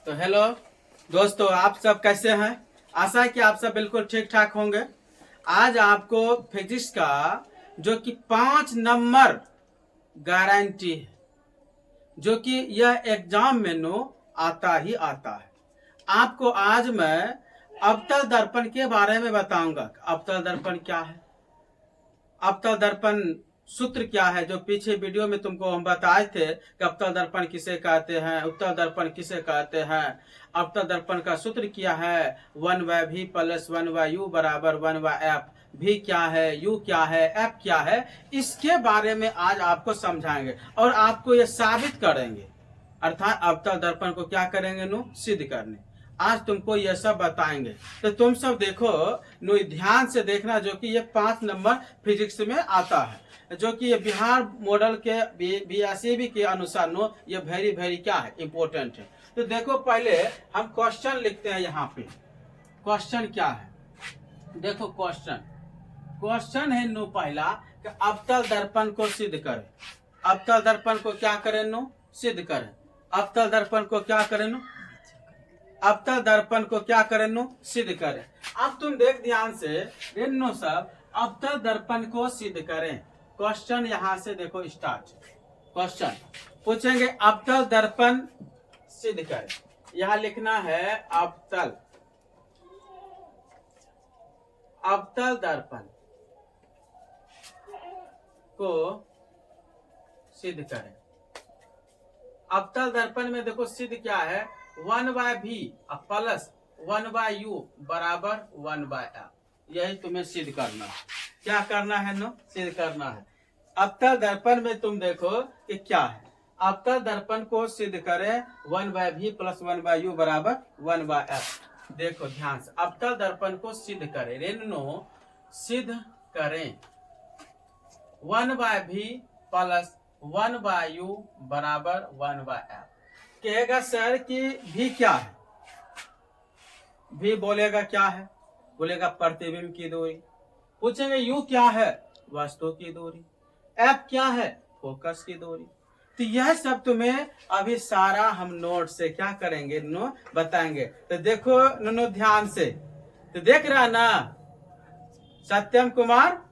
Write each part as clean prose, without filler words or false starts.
तो हेलो दोस्तों, आप सब कैसे हैं। आशा है कि आप सब बिल्कुल ठीक ठाक होंगे। आज आपको फिजिक्स का जो कि 5 नंबर गारंटी है, जो कि यह एग्जाम में नो आता ही आता है। आपको आज मैं अवतल दर्पण के बारे में बताऊंगा। अवतल दर्पण क्या है, अवतल दर्पण सूत्र क्या है, जो पीछे वीडियो में तुमको हम बताए थे कि अवतल दर्पण किसे कहते हैं, उत्तल दर्पण किसे कहते हैं। अवतल दर्पण का सूत्र क्या है, 1/v + 1/u बराबर 1/f। v क्या है, u क्या है, f क्या है, इसके बारे में आज आपको समझाएंगे और आपको ये साबित करेंगे। अर्थात अवतल दर्पण को क्या करेंगे नु सिद्ध करने। आज तुमको यह सब बताएंगे, तो तुम सब देखो नु, ध्यान से देखना, जो कि ये 5 नंबर फिजिक्स में आता है, जो कि ये बिहार मॉडल के BSEB के अनुसार नो ये वेरी वेरी क्या है, इंपॉर्टेंट है। तो देखो पहले हम क्वेश्चन लिखते हैं। यहाँ पे क्वेश्चन क्या है, देखो क्वेश्चन है नो पहला कि अवतल दर्पण को सिद्ध करें। अवतल दर्पण को क्या करें नो, सिद्ध करें। अवतल दर्पण को क्या करें नो, अवतल दर्पण को क्या करें नो, सिद्ध करें। अब तुम देख ध्यान से नो सब, अवतल दर्पण को सिद्ध करें। क्वेश्चन यहां से देखो स्टार्ट। क्वेश्चन पूछेंगे अवतल दर्पण सिद्ध करें। यहां लिखना है अवतल दर्पण को सिद्ध करें। अवतल दर्पण में देखो सिद्ध क्या है, 1/v + 1/u बराबर 1/f। यही तुम्हें सिद्ध करना है। क्या करना है नो, सिद्ध करना है। अवतल दर्पण में तुम देखो कि क्या है, अवतल दर्पण को सिद्ध करें 1/v + 1/u बराबर 1/f। देखो ध्यान से, अवतल दर्पण को सिद्ध करें, रेनो सिद्ध करें 1/v + 1/u बराबर 1/f। कहेगा सर कि v क्या है, v बोलेगा क्या है, बोलेगा प्रतिबिंब की दूरी। पूछेंगे u क्या है, वस्तु की दूरी। f क्या है, फोकस की दूरी। तो यह सब तुम्हें अभी सारा हम नोट से क्या करेंगे नो, बताएंगे। तो देखो नो ध्यान से, तो देख रहा ना सत्यम कुमार,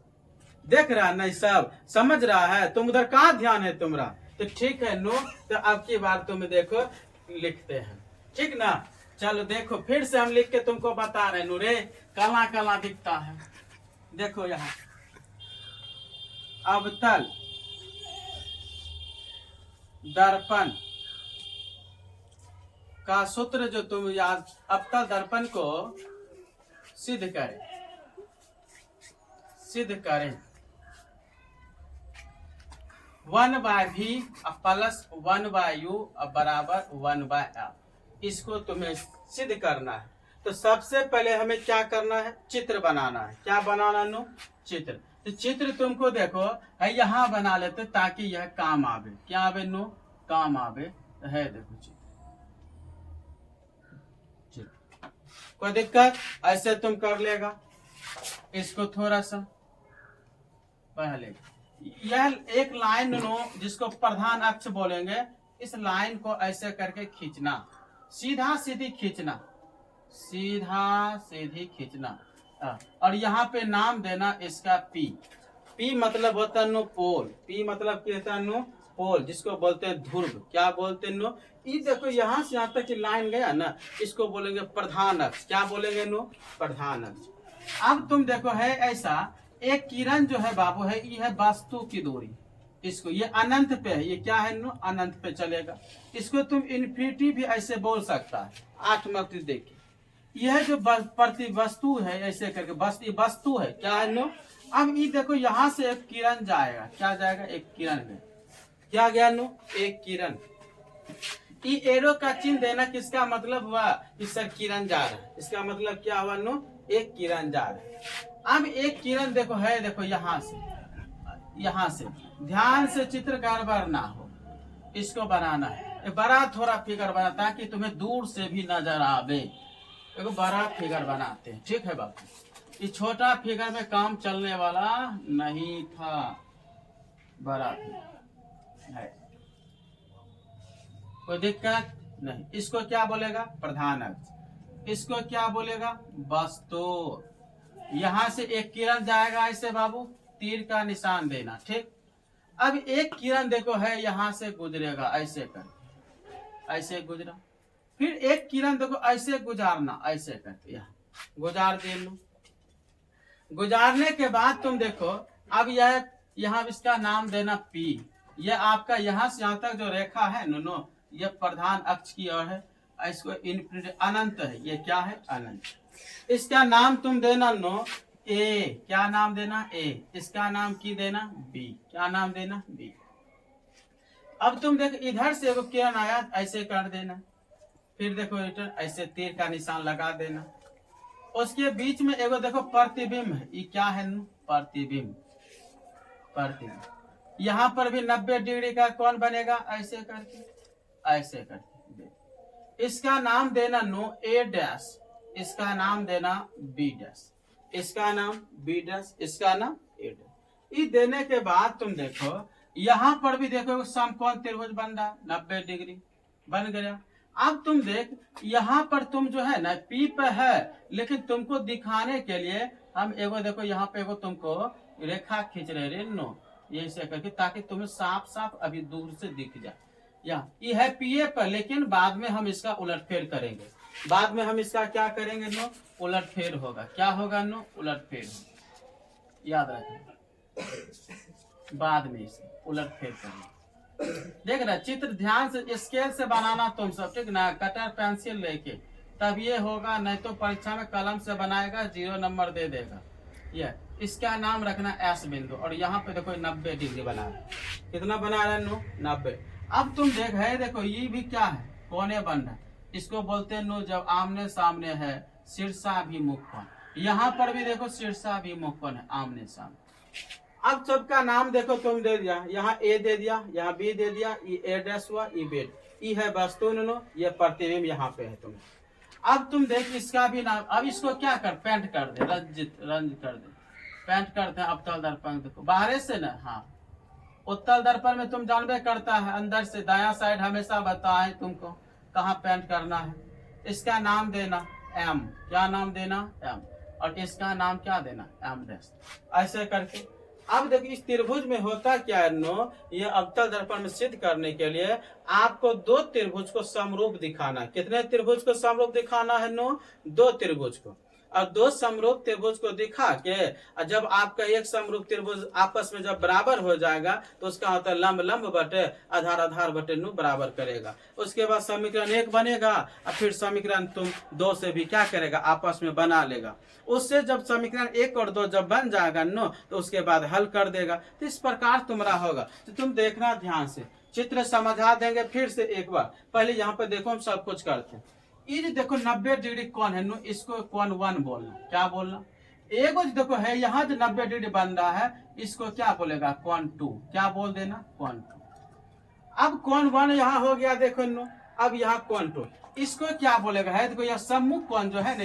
देख रहा है नहीं, सब समझ रहा है। तुम उधर कहाँ ध्यान है तुम्हारा, तो ठीक है नो। तो अब की बार तुम देखो लिखते हैं, ठीक ना। चलो देखो फिर से हम लिख के तुमको बता रहे नो रे, काला काला दिखता है। देखो यहाँ अवतल दर्पण का सूत्र जो तुम याद, अवतल दर्पण को सिद्ध करें, सिद्ध करें 1/v + 1/u बराबर 1/f। इसको तुम्हें सिद्ध करना है। तो सबसे पहले हमें क्या करना है, चित्र बनाना है। क्या बनाना नो, चित्र। तो चित्र तुमको देखो है यहाँ बना लेते, ताकि यह काम आवे। क्या आवे नो, काम आवे है। देखो चित्र, कोई दिक्कत, ऐसे तुम कर लेगा। इसको थोड़ा सा पहले यह एक लाइन नो, जिसको प्रधान अक्ष बोलेंगे, इस लाइन को ऐसे करके खींचना, सीधा सीधी खींचना, सीधा सीधी खींचना। और यहाँ पे नाम देना इसका P। P मतलब होता है नो पोल। P मतलब क्या होता है नो, पोल, जिसको बोलते हैं ध्रुव। क्या बोलते हैं नो, ये देखो यहाँ से यहाँ तक की लाइन गया ना, इसको बोलेंगे प्रधान अक्ष। क्या बोलेंगे नो, प्रधान अक्ष। अब तुम देखो है ऐसा, एक किरण जो है बाबू है, ये है वस्तु की दूरी। इसको ये अनंत पे है, ये क्या है नो, अनंत पे चलेगा। इसको तुम इन्फिनिटी भी ऐसे बोल सकता है। 8 मत देखिए, यह जो प्रति वस्तु है ऐसे करके वस्तु है, क्या है नो। अब ये देखो यहाँ से एक किरण जाएगा, क्या जाएगा, एक किरण है। क्या गया नो, एक किरण। ये एरो का चिन्ह देना किसका मतलब हुआ, कि सर किरण जा रहा है। इसका मतलब क्या हुआ नो, एक किरण जा रहा है। अब एक किरण देखो है, देखो यहाँ से ध्यान से, चित्र गड़बड़ ना हो, इसको बनाना है। बड़ा थोड़ा फिगर बना, ताकि तुम्हें दूर से भी नजर आवे। देखो बड़ा फिगर बनाते हैं, ठीक है बाबू। ये छोटा फिगर में काम चलने वाला नहीं था, बड़ा फिगर है। कोई दिक्कत, नहीं, इसको क्या बोलेगा? प्रधान अक्ष। इसको क्या बोलेगा? वस्तु। यहां से एक किरण जाएगा ऐसे बाबू, तीर का निशान देना, ठीक। अब एक किरण देखो है यहां से गुजरेगा ऐसे करके, ऐसे गुजरा। फिर एक किरण देखो ऐसे गुजारना, ऐसे करके यहाँ गुजार दे लो। गुजारने के बाद तुम देखो अब यह यहाँ इसका नाम देना पी। यह आपका यहाँ से यहाँ तक जो रेखा है नो, यह प्रधान अक्ष की ओर है। इसको इनफिनिटी अनंत है, ये क्या है? अनंत। इसका नाम तुम देना नो ए। क्या नाम देना? ए। इसका नाम की देना? बी। क्या नाम देना? बी। अब तुम देखो इधर से वो किरण आया, ऐसे कर देना। फिर देखो रिटर्न ऐसे तीर का निशान लगा देना। उसके बीच में एगो देखो प्रतिबिंब है, ये क्या है? प्रतिबिंब। प्रतिबिंब यहाँ पर भी 90 डिग्री का कौन बनेगा? ऐसे करके, ऐसे करके। इसका नाम देना नो ए डैश, इसका नाम देना बी डैश, इसका नाम बी डैश, इसका नाम ए डैश। ये देने के बाद तुम देखो यहाँ पर भी देखो समकोण त्रिभुज बन रहा, 90 डिग्री बन गया। अब तुम देख यहाँ पर तुम जो है ना पी पे है, लेकिन तुमको दिखाने के लिए हम एगो देखो यहाँ पे एगो तुमको रेखा खींच रहे नो, ये ऐसे करके, ताकि तुम्हें साफ साफ अभी दूर से दिख जाए। ये है पीए पर, लेकिन बाद में हम इसका उलटफेर करेंगे। बाद में हम इसका क्या करेंगे नो? उलटफेर होगा। क्या होगा नो? उलटफेर होगा, याद रखें। बाद में इसे उलटफेर करेंगे। देख रहे चित्र ध्यान से स्केल से बनाना तुम सब, ठीक ना? कटर पेंसिल लेके तब ये होगा, नहीं तो परीक्षा में कलम से बनाएगा 0 नंबर दे देगा। ये इसका नाम रखना एस बिंदु, और यहाँ पे देखो 90 डिग्री बना रहे। कितना बना रहे नो? 90। अब तुम देख है देखो ये भी क्या है? कोने बन रहा है। इसको बोलते हैं नो जब आमने सामने है शीर्षाभिमुख कोण। यहाँ पर भी देखो शीर्षाभिमुख कोण है, आमने सामने। अब सबका नाम देखो तुम दे दिया, यहाँ ए दे दिया, यहाँ बी दे दिया, ये ए डैश हुआ, ये बेड, ये है वस्तु नो, ये प्रतिबिंब यहाँ पे है तुम। अब तुम देख इसका भी नाम, अब इसको क्या कर? पेंट कर दे, रंज कर दे, पेंट करते हैं अवतल दर्पण। देखो बाहर से ना, हाँ उत्तल दर्पण में तुम जानबे करता है अंदर से दायां साइड हमेशा बताए तुमको कहाँ पेंट करना है। इसका नाम देना एम। क्या नाम देना? एम। और इसका नाम क्या देना? M dash. ऐसे करके अब देखिए इस त्रिभुज में होता क्या है नो, ये अवतल दर्पण में सिद्ध करने के लिए आपको 2 त्रिभुज को समरूप दिखाना। कितने त्रिभुज को समरूप दिखाना है नो? 2 त्रिभुज को। और 2 समरूप त्रिभुज को दिखा के जब आपका एक समरूप त्रिभुज आपस में जब बराबर हो जाएगा तो उसका होता है लंब लंब बटे आधार आधार बटे नु बराबर करेगा। उसके बाद समीकरण 1 बनेगा, और फिर समीकरण तुम 2 से भी क्या करेगा? आपस में बना लेगा। उससे जब समीकरण 1 और 2 जब बन जाएगा नो, तो उसके बाद हल कर देगा। तो इस प्रकार तुम्हारा होगा। तो तुम देखना ध्यान से, चित्र समझा देंगे फिर से एक बार। पहले यहाँ पे देखो हम सब कुछ करते हैं। ये देखो 90 डिग्री कौन है नो, इसको कोण 1 बोलना। क्या बोलना? एगो देखो है यहाँ जो 90 डिग्री बन रहा है, इसको क्या बोलेगा? कोण 2। क्या बोल देना? कोण 2। अब कोण 1 यहाँ हो गया देखो नो, अब यहाँ कोण 2, इसको क्या बोलेगा? है देखो यह सम्मुख कोण जो है ना,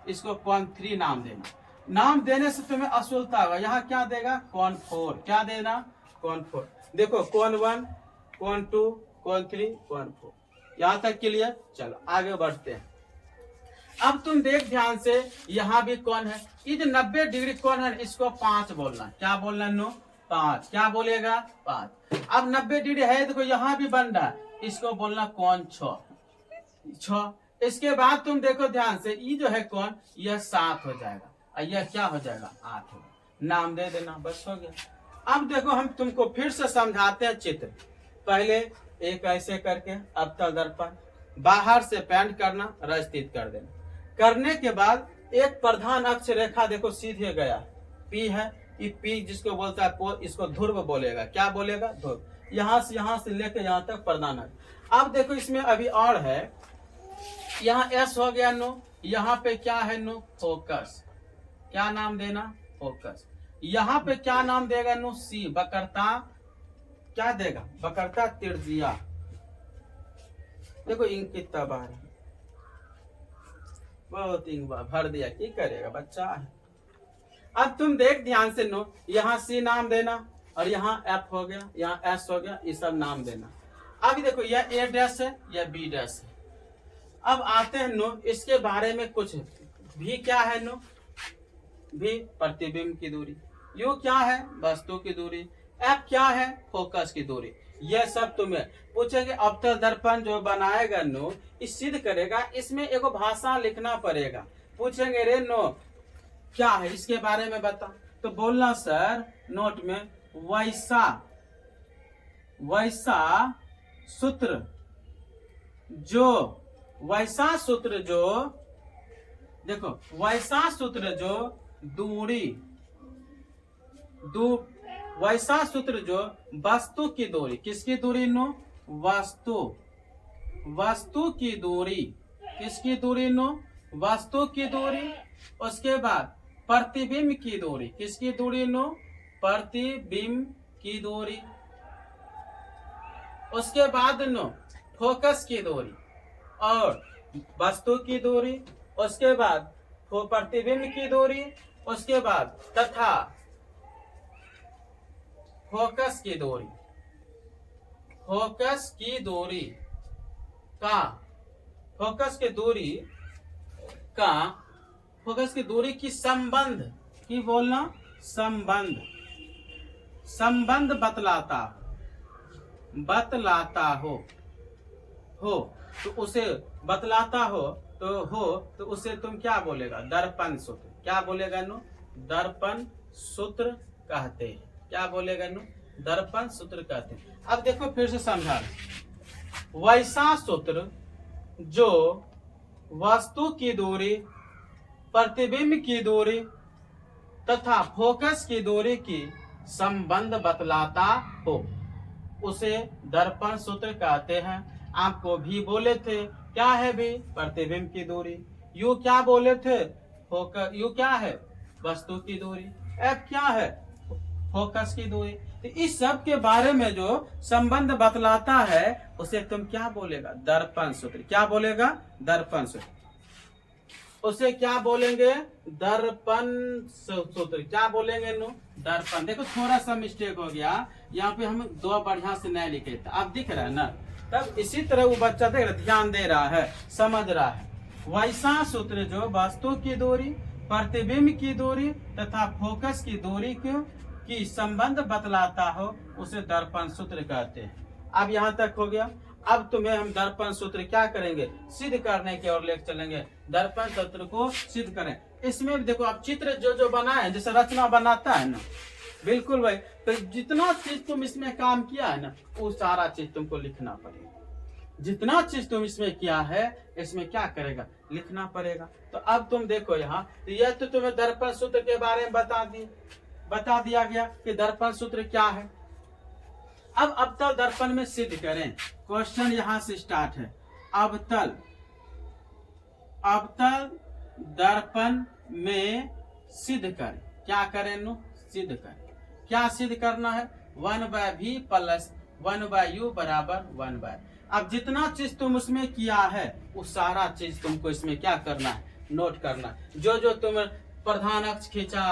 इसको कोण 3 नाम देना। नाम देने से तुम्हें अशुलता होगा। यहाँ क्या देगा? कोण 4। क्या देना? कोण 4। देखो कोण 1, कोण 2, कोण 3, कोण 4। यहाँ तक क्लियर? चलो आगे बढ़ते हैं। अब तुम देख ध्यान से, यहाँ भी कौन है? ये जो 90 डिग्री कौन है, इसको 5 बोलना। क्या बोलना नो? 5। क्या बोलेगा? 5। अब 90 डिग्री है देखो यहाँ भी बन रहा है, इसको बोलना कोण 6। इसके बाद तुम देखो ध्यान से, ये जो है कोण, यह 7 हो जाएगा, और यह क्या हो जाएगा? 8 होगा। नाम दे देना, बस हो गया। अब देखो हम तुमको फिर से समझाते हैं चित्र। पहले एक ऐसे करके अवतल दर्पण, बाहर से पेंट करना, रस्तित कर देना। करने के बाद एक प्रधान अक्ष रेखा देखो सीधे गया, पी है, ये पी जिसको बोलता है इसको ध्रुव बोलेगा। क्या बोलेगा? ध्रुव। यहाँ से लेकर यहाँ तक प्रधान अक्ष। अब देखो इसमें अभी और है, यहाँ एस हो गया नो, यहाँ पे क्या है नो? फोकस। क्या नाम देना? फोकस। यहाँ पे क्या नाम देगा नो? सी। वक्रता क्या देगा? वक्रता त्रिज्या। देखो इंक कितना बाहर है, बहुत इंक भर दिया, की करेगा बच्चा है। अब तुम देख ध्यान से नो, यहाँ सी नाम देना, और यहाँ एफ हो गया, यहाँ एस हो गया, ये सब नाम देना। अब देखो यह ए डैश है, यह बी डैश है। अब आते हैं नो इसके बारे में कुछ। भी क्या है नो? भी प्रतिबिंब की दूरी। यू क्या है? वस्तु की दूरी। एफ क्या है? फोकस की दूरी। यह सब तुम्हें पूछेंगे। अवतल दर्पण जो बनाएगा नो, इस सिद्ध करेगा, इसमें एक भाषा लिखना पड़ेगा। पूछेंगे रे नो क्या है, इसके बारे में बता। तो बोलना सर नोट में वैसा सूत्र जो देखो, वैसा सूत्र जो वैसा सूत्र जो वस्तु की दूरी। किसकी दूरी नो? वस्तु की दूरी। किसकी दूरी नो? वस्तु की दूरी। उसके बाद प्रतिबिंब की दूरी। किसकी दूरी नो? प्रतिबिंब की दूरी। उसके बाद नो फोकस की दूरी और वस्तु की दूरी। उसके बाद प्रतिबिंब की दूरी। उसके बाद तथा फोकस की दूरी। फोकस की दूरी की संबंध की बोलना संबंध बतलाता हो तो उसे बतलाता हो तो उसे तुम क्या बोलेगा? दर्पण सूत्र। क्या बोलेगा नु? दर्पण सूत्र कहते हैं। क्या बोलेगा नु? दर्पण सूत्र कहते हैं। अब देखो फिर से समझा। वैसा सूत्र जो वस्तु की दूरी, प्रतिबिंब की दूरी तथा फोकस की दूरी की संबंध बतलाता हो, उसे दर्पण सूत्र कहते हैं। आपको भी बोले थे, क्या है भी? प्रतिबिंब की दूरी। यू क्या बोले थे? फोकस। यू क्या है? वस्तु की दूरी। एफ क्या है? फोकस की दूरी। तो इस सब के बारे में जो संबंध बतलाता है उसे तुम क्या बोलेगा? दर्पण सूत्र। क्या बोलेगा? दर्पण सूत्र। उसे क्या बोलेंगे? दर्पण सूत्र। क्या बोलेंगे नो? दर्पण। देखो थोड़ा सा मिस्टेक हो गया, यहाँ पे हम दो बढ़िया से नहीं लिखे थे। अब दिख रहा है ना? तब इसी तरह वो बच्चा देख रहा, ध्यान दे रहा है, समझ रहा है। वैसा सूत्र जो वस्तु की दूरी, प्रतिबिंब की दूरी तथा फोकस की दूरी की संबंध बतलाता हो, उसे दर्पण सूत्र कहते हैं। अब यहाँ तक हो गया। अब तुम्हें हम दर्पण सूत्र क्या करेंगे? सिद्ध करने की ओर लेकर चलेंगे। दर्पण सूत्र को सिद्ध करें। इसमें देखो आप चित्र जो बनाए, जैसे रचना बनाता है ना, बिल्कुल भाई। तो जितना चीज तुम इसमें काम किया है ना, वो सारा चीज तुमको लिखना पड़ेगा। जितना चीज तुम इसमें किया है, इसमें क्या करेगा? लिखना पड़ेगा। तो अब तुम देखो यहाँ, यह तो तुम्हें दर्पण सूत्र के बारे में बता दिया गया कि दर्पण सूत्र क्या है। अब अवतल दर्पण में सिद्ध करें। क्वेश्चन यहाँ से स्टार्ट है। अवतल दर्पण में सिद्ध करें। क्या करें नु? सिद्ध करें। क्या सिद्ध करना है? 1/v + 1/u = 1/। अब जितना चीज तुम उसमें किया है, वो सारा चीज तुमको इसमें क्या करना है? नोट करना है। जो तुम प्रधान अक्ष खींचा,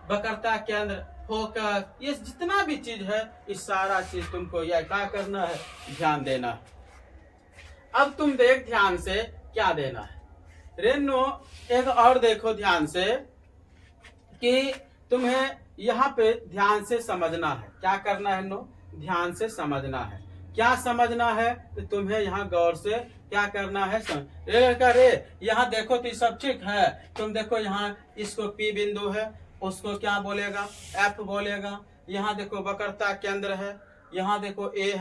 वक्रता केंद्र, फोकस, ये जितना भी चीज है, इस सारा चीज तुमको यह क्या करना है? ध्यान देना है। अब तुम देख ध्यान से क्या देना है। रेनो एक और देखो ध्यान से कि तुम्हें यहाँ पे ध्यान से समझना है। क्या करना है नो? ध्यान से समझना है। क्या समझना है? तो तुम्हें यहाँ गौर से क्या करना है? यहाँ देखो तो सब ठीक है। तुम देखो यहाँ इसको P बिंदु है, उसको क्या बोलेगा? F बोलेगा। यहाँ देखो वक्रता केंद्र है, यहाँ देखो A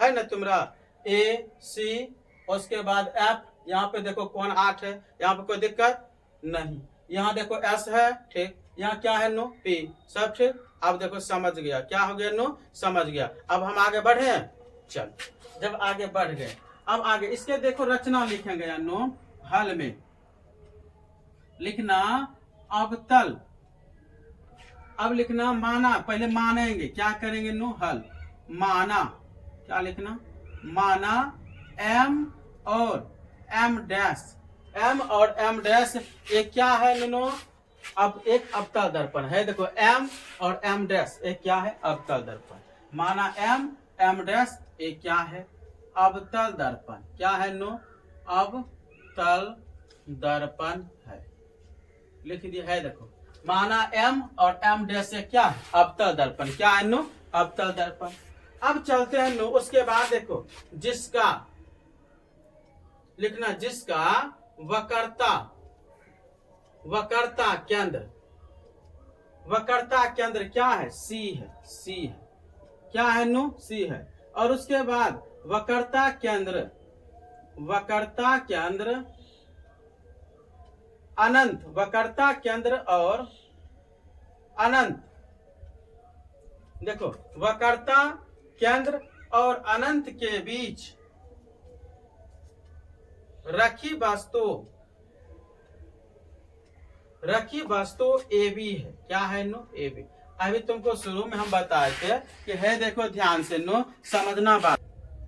है ना तुम्हारा AC। उसके बाद F, यहाँ पे देखो कोण 8 है, यहाँ पे कोई दिक्कत नहीं। यहाँ देखो S है, ठीक। यहाँ क्या है नो? P। सब ठीक। अब देखो समझ गया। क्या हो गया नो? समझ गया। अब हम आगे बढ़े। चल, जब आगे बढ़ गए, अब आगे इसके देखो रचना लिखेंगे नो। हल में लिखना अवतल। अब लिखना माना। पहले मानेंगे। क्या करेंगे नो? हल माना। क्या लिखना? माना M और M डैश। M और M डैश एक क्या है नो? अब एक अवतल दर्पण है। देखो M और M डैश एक क्या है? अवतल दर्पण। माना M डैश एक क्या है? अवतल दर्पण। क्या है नो? अवतल दर्पण है। लिख दिया है, देखो माना m और m डैश से क्या है? अवतल दर्पण। क्या है नो? अवतल दर्पण। अब चलते हैं नो, उसके बाद देखो जिसका लिखना, जिसका वक्रता केंद्र, वक्रता केंद्र क्या है? C है, C है। क्या है नो? C है। और उसके बाद वक्रता केंद्र अनंत, वक्रता केंद्र और अनंत। देखो वक्रता केंद्र और अनंत के बीच रखी वस्तु AB है। क्या है नो? AB। अभी तुमको शुरू में हम बताए थे कि है, देखो ध्यान से नो, समझना बात।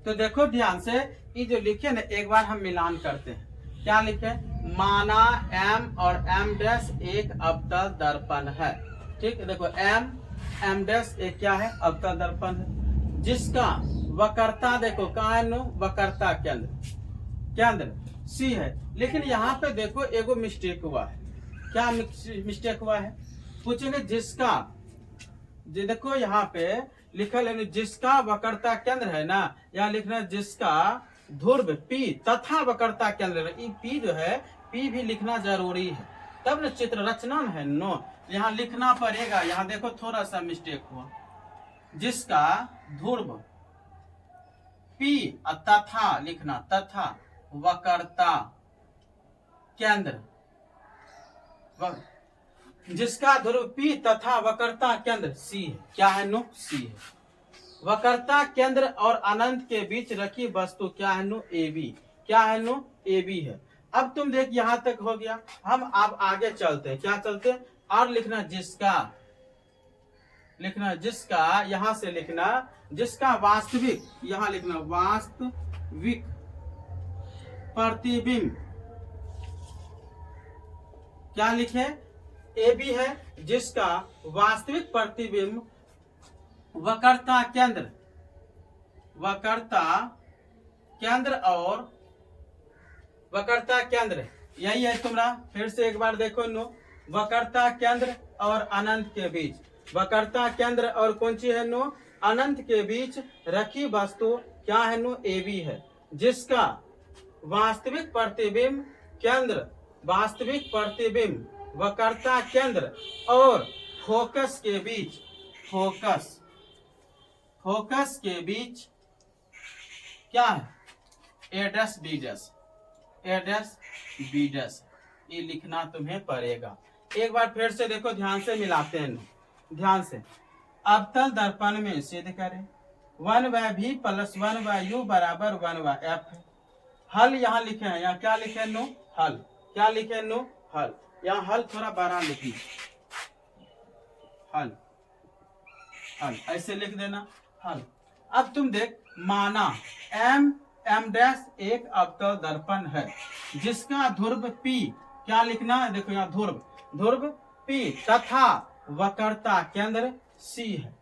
तो देखो ध्यान से, ये जो लिखे ना, एक बार हम मिलान करते हैं। क्या लिखे? माना M और M डैश एक अवतल दर्पण है। ठीक है, देखो M डैश एक क्या है? अवतल दर्पण है। जिसका वक्रता देखो कहाँ है नो? वक्रता केंद्र C है। लेकिन यहाँ पे देखो एगो मिस्टेक हुआ है। क्या मिस्टेक हुआ है? पूछेंगे जिसका, देखो यहाँ पे लिखल है जिसका वक्रता केंद्र है ना, यहाँ लिखना जिसका ध्रुव P तथा वक्रता केंद्र है। P जो है, P भी लिखना जरूरी है, तब न चित्र रचना है नो, यहाँ लिखना पड़ेगा। यहाँ देखो थोड़ा सा मिस्टेक हुआ। जिसका ध्रुव P तथा लिखना, तथा वक्रता केंद्र, जिसका ध्रुव P तथा वक्रता केंद्र C है। क्या है नो? C है। वक्रता केंद्र और अनंत के बीच रखी वस्तु क्या है नो? AB। क्या है नो? AB है। अब तुम देख यहाँ तक हो गया। हम अब आगे चलते हैं। क्या चलते हैं? और लिखना जिसका, यहाँ से लिखना जिसका वास्तविक, यहाँ लिखना वास्तविक प्रतिबिंब। क्या लिखे? AB है। जिसका वास्तविक प्रतिबिंब वक्रता केंद्र यही है तुम्हारा। फिर से एक बार देखो नो, वक्रता केंद्र और अनंत के बीच, वक्रता केंद्र और कौन सी है नो? अनंत के बीच रखी वस्तु क्या है नो? AB है। जिसका वास्तविक प्रतिबिंब वक्रता केंद्र और फोकस के बीच क्या है? A dash B dash. ये लिखना तुम्हें पड़ेगा। एक बार फिर से देखो, ध्यान से मिलाते हैं। ध्यान से, अवतल दर्पण में सिद्ध करें 1/v + 1/u = 1/f है। हल यहाँ लिखे हैं। यहाँ क्या लिखे नो? हल। क्या लिखे नो? हल। यहाँ हल थोड़ा बड़ा लिखिए, हल ऐसे लिख देना, हल। अब तुम देख, माना M डैश एक अवतल दर्पण है जिसका ध्रुव P, क्या लिखना है? देखो यहाँ ध्रुव P तथा वक्रता केंद्र C है।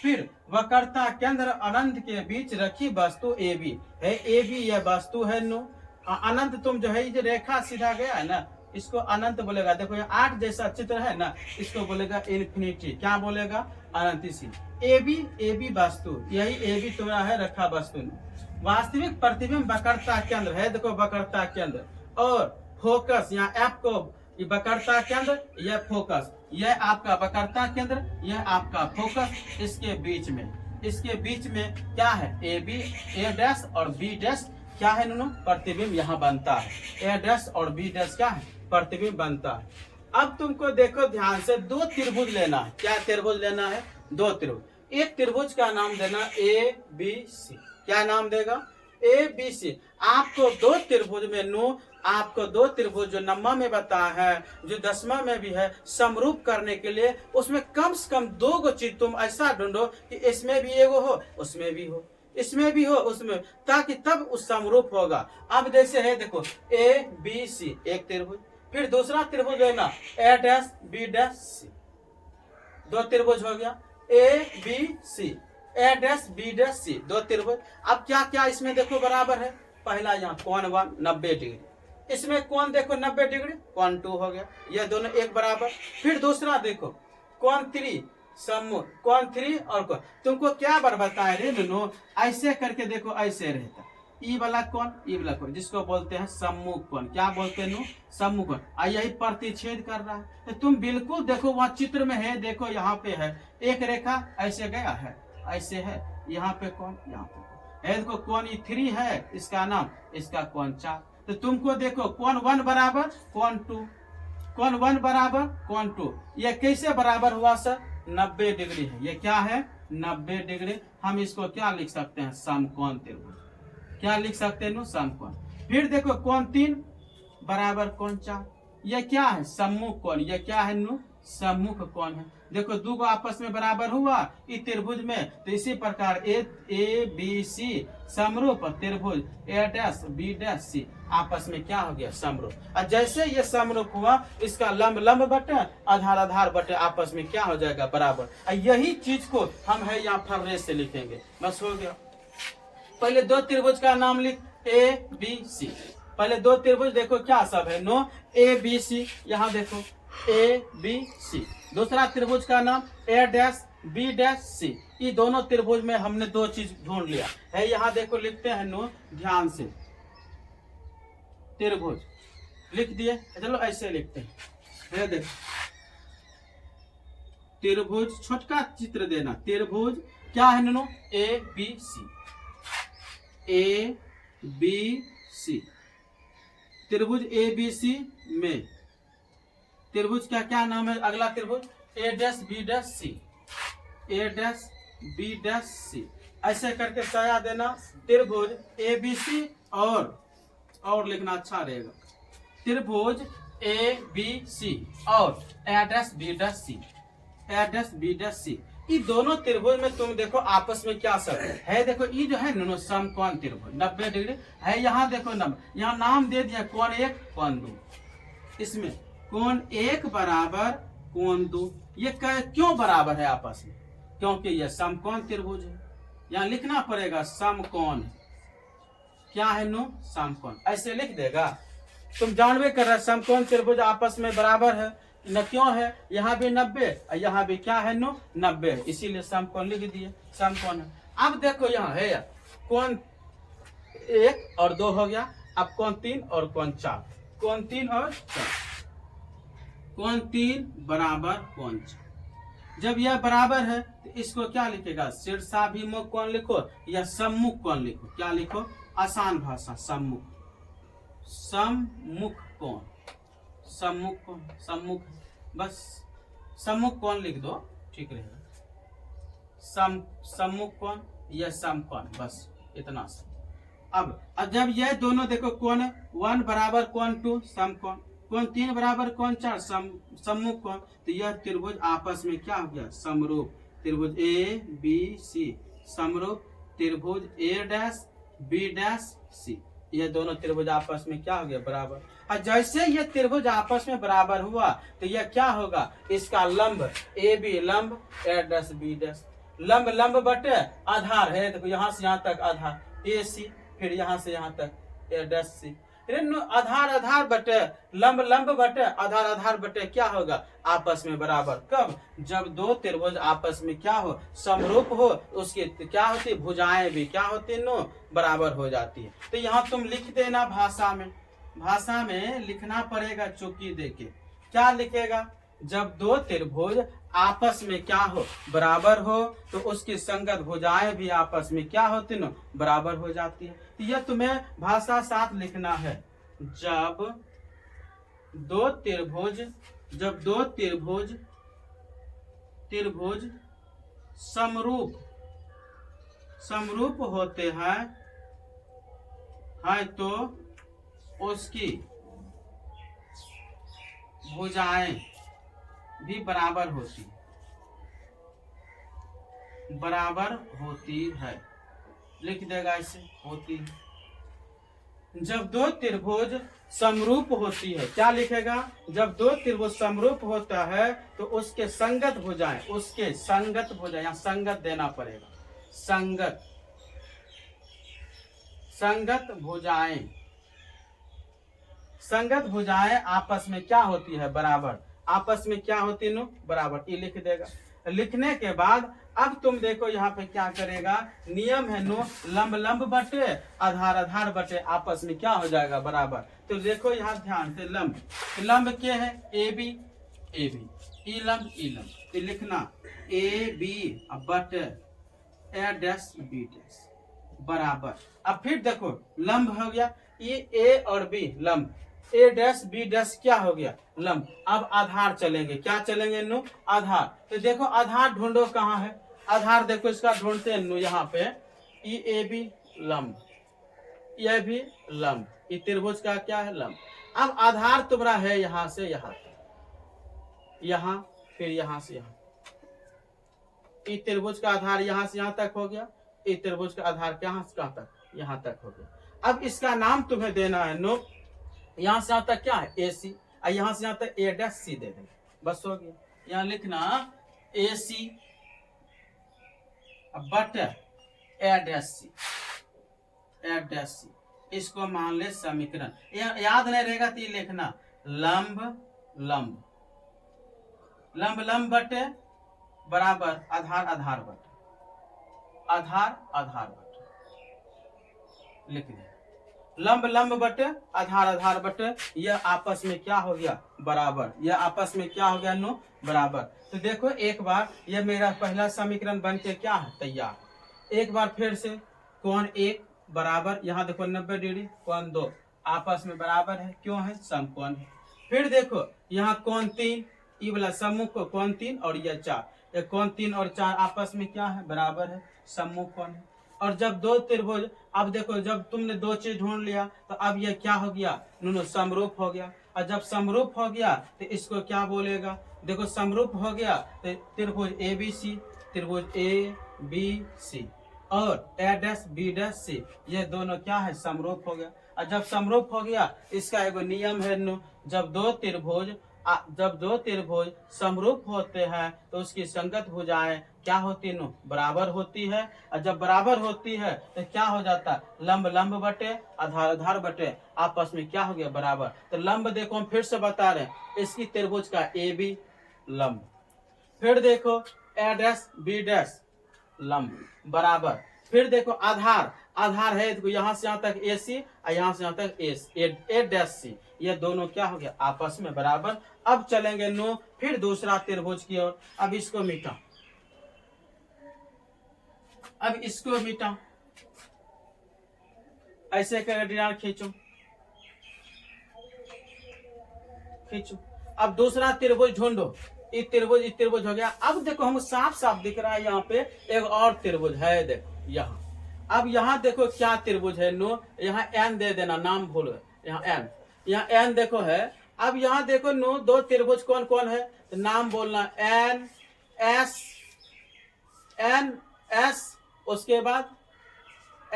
फिर वक्रता केंद्र अनंत के बीच रखी वस्तु AB है। AB यह वस्तु है नो। अनंत तुम जो है, ये जो रेखा सीधा गया है ना, इसको अनंत बोलेगा। देखो ये 8 जैसा चित्र है ना, इसको बोलेगा इन्फिनिटी। क्या बोलेगा? अनंत। सी AB वस्तु, यही AB तुम्हारा है रखा वस्तु। वास्तविक प्रतिबिंब वक्रता केंद्र है। देखो वक्रता केंद्र और फोकस, यहाँ F को वक्रता केंद्र, यह फोकस, यह आपका वक्रता केंद्र, यह आपका फोकस। इसके बीच में क्या है? AB, A डैश और B डैश क्या है नो? प्रतिबिंब यहाँ बनता है। A डैश और B डैश क्या है? प्रतिबिंब बनता है। अब तुमको देखो ध्यान से, 2 त्रिभुज लेना है। क्या त्रिभुज लेना है? 2 त्रिभुज। एक त्रिभुज का नाम देना ABC। क्या नाम देगा? ABC। आपको 2 त्रिभुज में नो, आपको 2 त्रिभुज जो नंबर में बताया है, जो 10वां में भी है, समरूप करने के लिए उसमें कम से कम 2 चीज तुम ऐसा ढूंढो कि इसमें भी एगो हो, उसमें भी हो, इसमें भी हो, उसमें, ताकि तब उस समरूप होगा। अब जैसे है देखो ABC एक त्रिभुज, फिर दूसरा त्रिभुज है ना A dash B dash C, 2 त्रिभुज हो गया ABC। ए डैश बी डैश सी, दो त्रिभुज। अब क्या क्या इसमें देखो बराबर है, पहला यहाँ कोण 1 90 डिग्री, इसमें कोण देखो 90 डिग्री, कोण 2 हो गया, ये दोनों एक बराबर। फिर दूसरा देखो कोण 3 समूह, कोण 3 और कोण, तुमको क्या बार बताए रे दोनों, ऐसे करके देखो ऐसे रहता, ई वाला कोण ई वाला कोण, जिसको बोलते हैं सम्मुख कोण, क्या बोलते हैं सम्मुख कोण, यही प्रतिच्छेद कर रहा है। तो तुम बिल्कुल देखो वहां चित्र में है, देखो यहाँ पे है एक रेखा ऐसे गया है, ऐसे है, यहाँ पे कोण, यहाँ पे है, देखो कोण 3 है, इसका नाम, इसका कोण 4। तो तुमको देखो कोण 1 बराबर कोण 2, कोण 1 बराबर कोण 2, ये कैसे बराबर हुआ सर, 90 डिग्री है, ये क्या है 90 डिग्री। हम इसको क्या लिख सकते हैं, समकोण त्रिभुज, क्या लिख सकते हैं समकोण। फिर देखो कोण 3 बराबर कोण 4, ये क्या है सम्मुख कोण, ये क्या है सम्मुख कोण है। देखो दो को आपस में बराबर हुआ इस त्रिभुज में, तो इसी प्रकार ए बी सी समरूप त्रिभुज ए डैश बी डैश सी आपस में क्या हो गया समरूप। और जैसे ये समरूप हुआ, इसका लंब लंब बटे आधार आधार बटे आपस में क्या हो जाएगा बराबर। यही चीज को हम है यहाँ फर्रे से लिखेंगे, बस हो गया। पहले दो त्रिभुज का नाम लिख, ए बी सी, पहले दो त्रिभुज देखो क्या सब है ए बी सी, यहाँ देखो ए बी सी। दूसरा त्रिभुज का नाम ए डैश बी डैश सी, ये दोनों त्रिभुज में हमने दो चीज ढूंढ लिया है, यहाँ देखो लिखते हैं ध्यान से, त्रिभुज लिख दिए, चलो ऐसे लिखते हैं, देखो त्रिभुज, छोटका चित्र देना, त्रिभुज क्या है A B C, A B C, त्रिभुज ए बी सी में त्रिभुज का क्या नाम है, अगला त्रिभुज ए dash B dash C, A dash B dash C, ऐसे करके सया देना त्रिभुज ए बी सी, और लिखना अच्छा रहेगा, त्रिभुज ए बी सी और A dash B dash C, A dash B dash C, ये दोनों त्रिभुज में तुम देखो आपस में क्या सब है, देखो ये जो है समकोण त्रिभुज 90 डिग्री है, यहाँ देखो यहाँ नाम दे दिया कोण 1 कोण 2, इसमें कोण 1 बराबर कोण 2, ये क्यों बराबर है आपस में, क्योंकि ये समकोण त्रिभुज है, यहाँ लिखना पड़ेगा समकोण, क्या है समकोण, ऐसे लिख देगा, तुम जानवे कर रहे समकोण त्रिभुज आपस में बराबर है न, क्यों है, यहाँ भी 90 और यहाँ भी क्या है 90, इसीलिए समकोण लिख दिए, समकोण है। अब देखो यहाँ है कोण 1 और 2 हो गया, अब कोण 3 और कोण 4, कोण 3 और 4, कोण 3 बराबर कोण 4। जब यह बराबर है तो इसको क्या लिखेगा, शीर्षाभिमुख कोण लिखो या सम्मुख कोण लिखो, क्या लिखो, आसान भाषा सम्मुख, सम्मुख कोण, सम्मुख कोण, सम्मुख, बस सम्मुख कोण लिख दो ठीक रहेगा, सम्मुख कोण या समकोण, बस इतना सा। अब जब ये दोनों देखो कोण 1 बराबर कोण 2 समकोण, कोण 3 बराबर कोण 4 सम्मुख कोण, तो यह त्रिभुज आपस में क्या हो गया समरूप, त्रिभुज ए बी सी समरूप त्रिभुज ए डैश बी डैश सी, ये दोनों त्रिभुज आपस में क्या हो गया बराबर। और जैसे ये त्रिभुज आपस में बराबर हुआ तो यह क्या होगा, इसका लंब ए बी लंब ए डैश बी डैश, लंब लंब बटे आधार है, देखो यहाँ से यहाँ तक आधार ए सी, फिर यहाँ से यहाँ तक ए डैश सी, आधार आधार बटे लंब लंब बटे आधार आधार बटे क्या होगा आपस में बराबर। कब, जब दो त्रिभुज आपस में क्या हो समरूप हो, उसकी क्या होती भुजाएं भी क्या होती बराबर हो जाती है। तो यहाँ तुम लिख देना भाषा में लिखना पड़ेगा चौकी देके, क्या लिखेगा, जब दो त्रिभुज आपस में क्या हो बराबर हो तो उसकी संगत भुजाएं भी आपस में क्या होती बराबर हो जाती है। तो यह तुम्हें भाषा साथ लिखना है, जब दो त्रिभुज समरूप होते हैं तो उसकी भुजाएं भी बराबर होती है, लिख देगा ऐसे होती है। जब दो त्रिभुज समरूप होती है, क्या लिखेगा, जब दो त्रिभुज समरूप होता है तो उसके संगत भुजाएं, यहाँ संगत देना पड़ेगा, संगत, संगत भुजाएं, संगत भुजाएं आपस में क्या होती है, बराबर, आपस में क्या होती है, बराबर। ये लिख देगा। लिखने के बाद अब तुम देखो यहाँ पे क्या करेगा, नियम है लंब लंब बटे आधार आधार बटे आपस में क्या हो जाएगा, बराबर। तो देखो यहाँ ध्यान से, लंब, लंब क्या है, ए बी, ए बी, ई लंब, ई लंब, तो लिखना ए बी बटे ए डैश बी डैश बराबर। अब फिर देखो लंब हो गया, ये ए और बी लंब, ए डैश बी डैश क्या हो गया, लंब। अब आधार चलेंगे, क्या चलेंगे, आधार। तो देखो आधार ढूंढो कहाँ है, आधार देखो इसका ढूंढते हैं यहाँ पे, ई ए बी लंब, ये भी लंब, ये त्रिभुज का क्या है, लंब। अब आधार तुम्हारा है यहाँ से यहाँ, यहाँ, फिर यहाँ से यहाँ, ये त्रिभुज का आधार यहाँ से यहाँ तक हो गया, ये त्रिभुज का आधार कहाँ से कहाँ तक, यहाँ तक हो गया। अब इसका नाम तुम्हें देना है यहाँ से यहाँ तक क्या है, ए सी, और यहाँ से यहाँ तक ए डैश सी दे देंगे, बस हो गया। यहाँ लिखना A C but A dash C, A dash C, इसको मान ले समीकरण। याद नहीं रहेगा तो ये लिखना लंब लंब, लंब लंब बटे बराबर आधार आधार बटे, आधार आधार बटे, लिख दिया। लंब लंब बटे आधार आधार बटे, यह आपस में क्या हो गया, बराबर, यह आपस में क्या हो गया, बराबर। तो देखो एक बार यह मेरा पहला समीकरण बन के क्या है, तैयार। एक बार फिर से कोण 1 बराबर, यहाँ देखो 90 डिग्री, कोण 2 आपस में बराबर है, क्यों है, समकोण है। फिर देखो यहाँ कोण 3, ये वाला सम्मुख को कोण 3 और यह 4, ये कोण 3 और 4 आपस में क्या है, बराबर है, सम्मुख कोण है। और जब दो त्रिभुज, अब देखो जब तुमने दो चीज ढूंढ लिया तो अब ये क्या हो गया, दोनों समरूप हो गया। और जब समरूप हो गया तो इसको क्या बोलेगा, देखो समरूप हो गया तो त्रिभुज ए बी सी, त्रिभुज ए बी सी और A dash B dash C, ये दोनों क्या है, समरूप हो गया। और जब समरूप हो गया, इसका एक नियम है जब दो त्रिभुज समरूप होते हैं तो उसकी संगत भुजाएं क्या होती है, बराबर होती है। और जब बराबर होती है तो क्या हो जाता है, लंब लंब बटे आधार आधार बटे आपस में क्या हो गया, बराबर। तो लंब देखो हम फिर से बता रहे हैं, इसकी त्रिभुज का ए बी लंब, फिर देखो ए डैश बी डैश लंब बराबर। फिर देखो आधार, आधार है देखो यहाँ से यहाँ तक ए सी और यहाँ से यहाँ तक ए डैश सी, ये दोनों क्या हो गया, आपस में बराबर। अब चलेंगे फिर दूसरा त्रिभुज की ओर। अब इसको मिटा, अब इसको मिटा, ऐसे कर डिनार खींचो खींचो। अब दूसरा त्रिभुज ढूंढो, ये त्रिभुज हो गया। अब देखो हम साफ साफ दिख रहा है यहाँ पे एक और त्रिभुज है, देखो यहाँ। अब यहाँ देखो क्या त्रिभुज है, यहाँ एन दे देना, नाम भूलो, यहाँ एन, यहाँ एन देखो है। अब यहाँ देखो दो त्रिभुज कौन कौन है, तो नाम बोलना एन एस, उसके बाद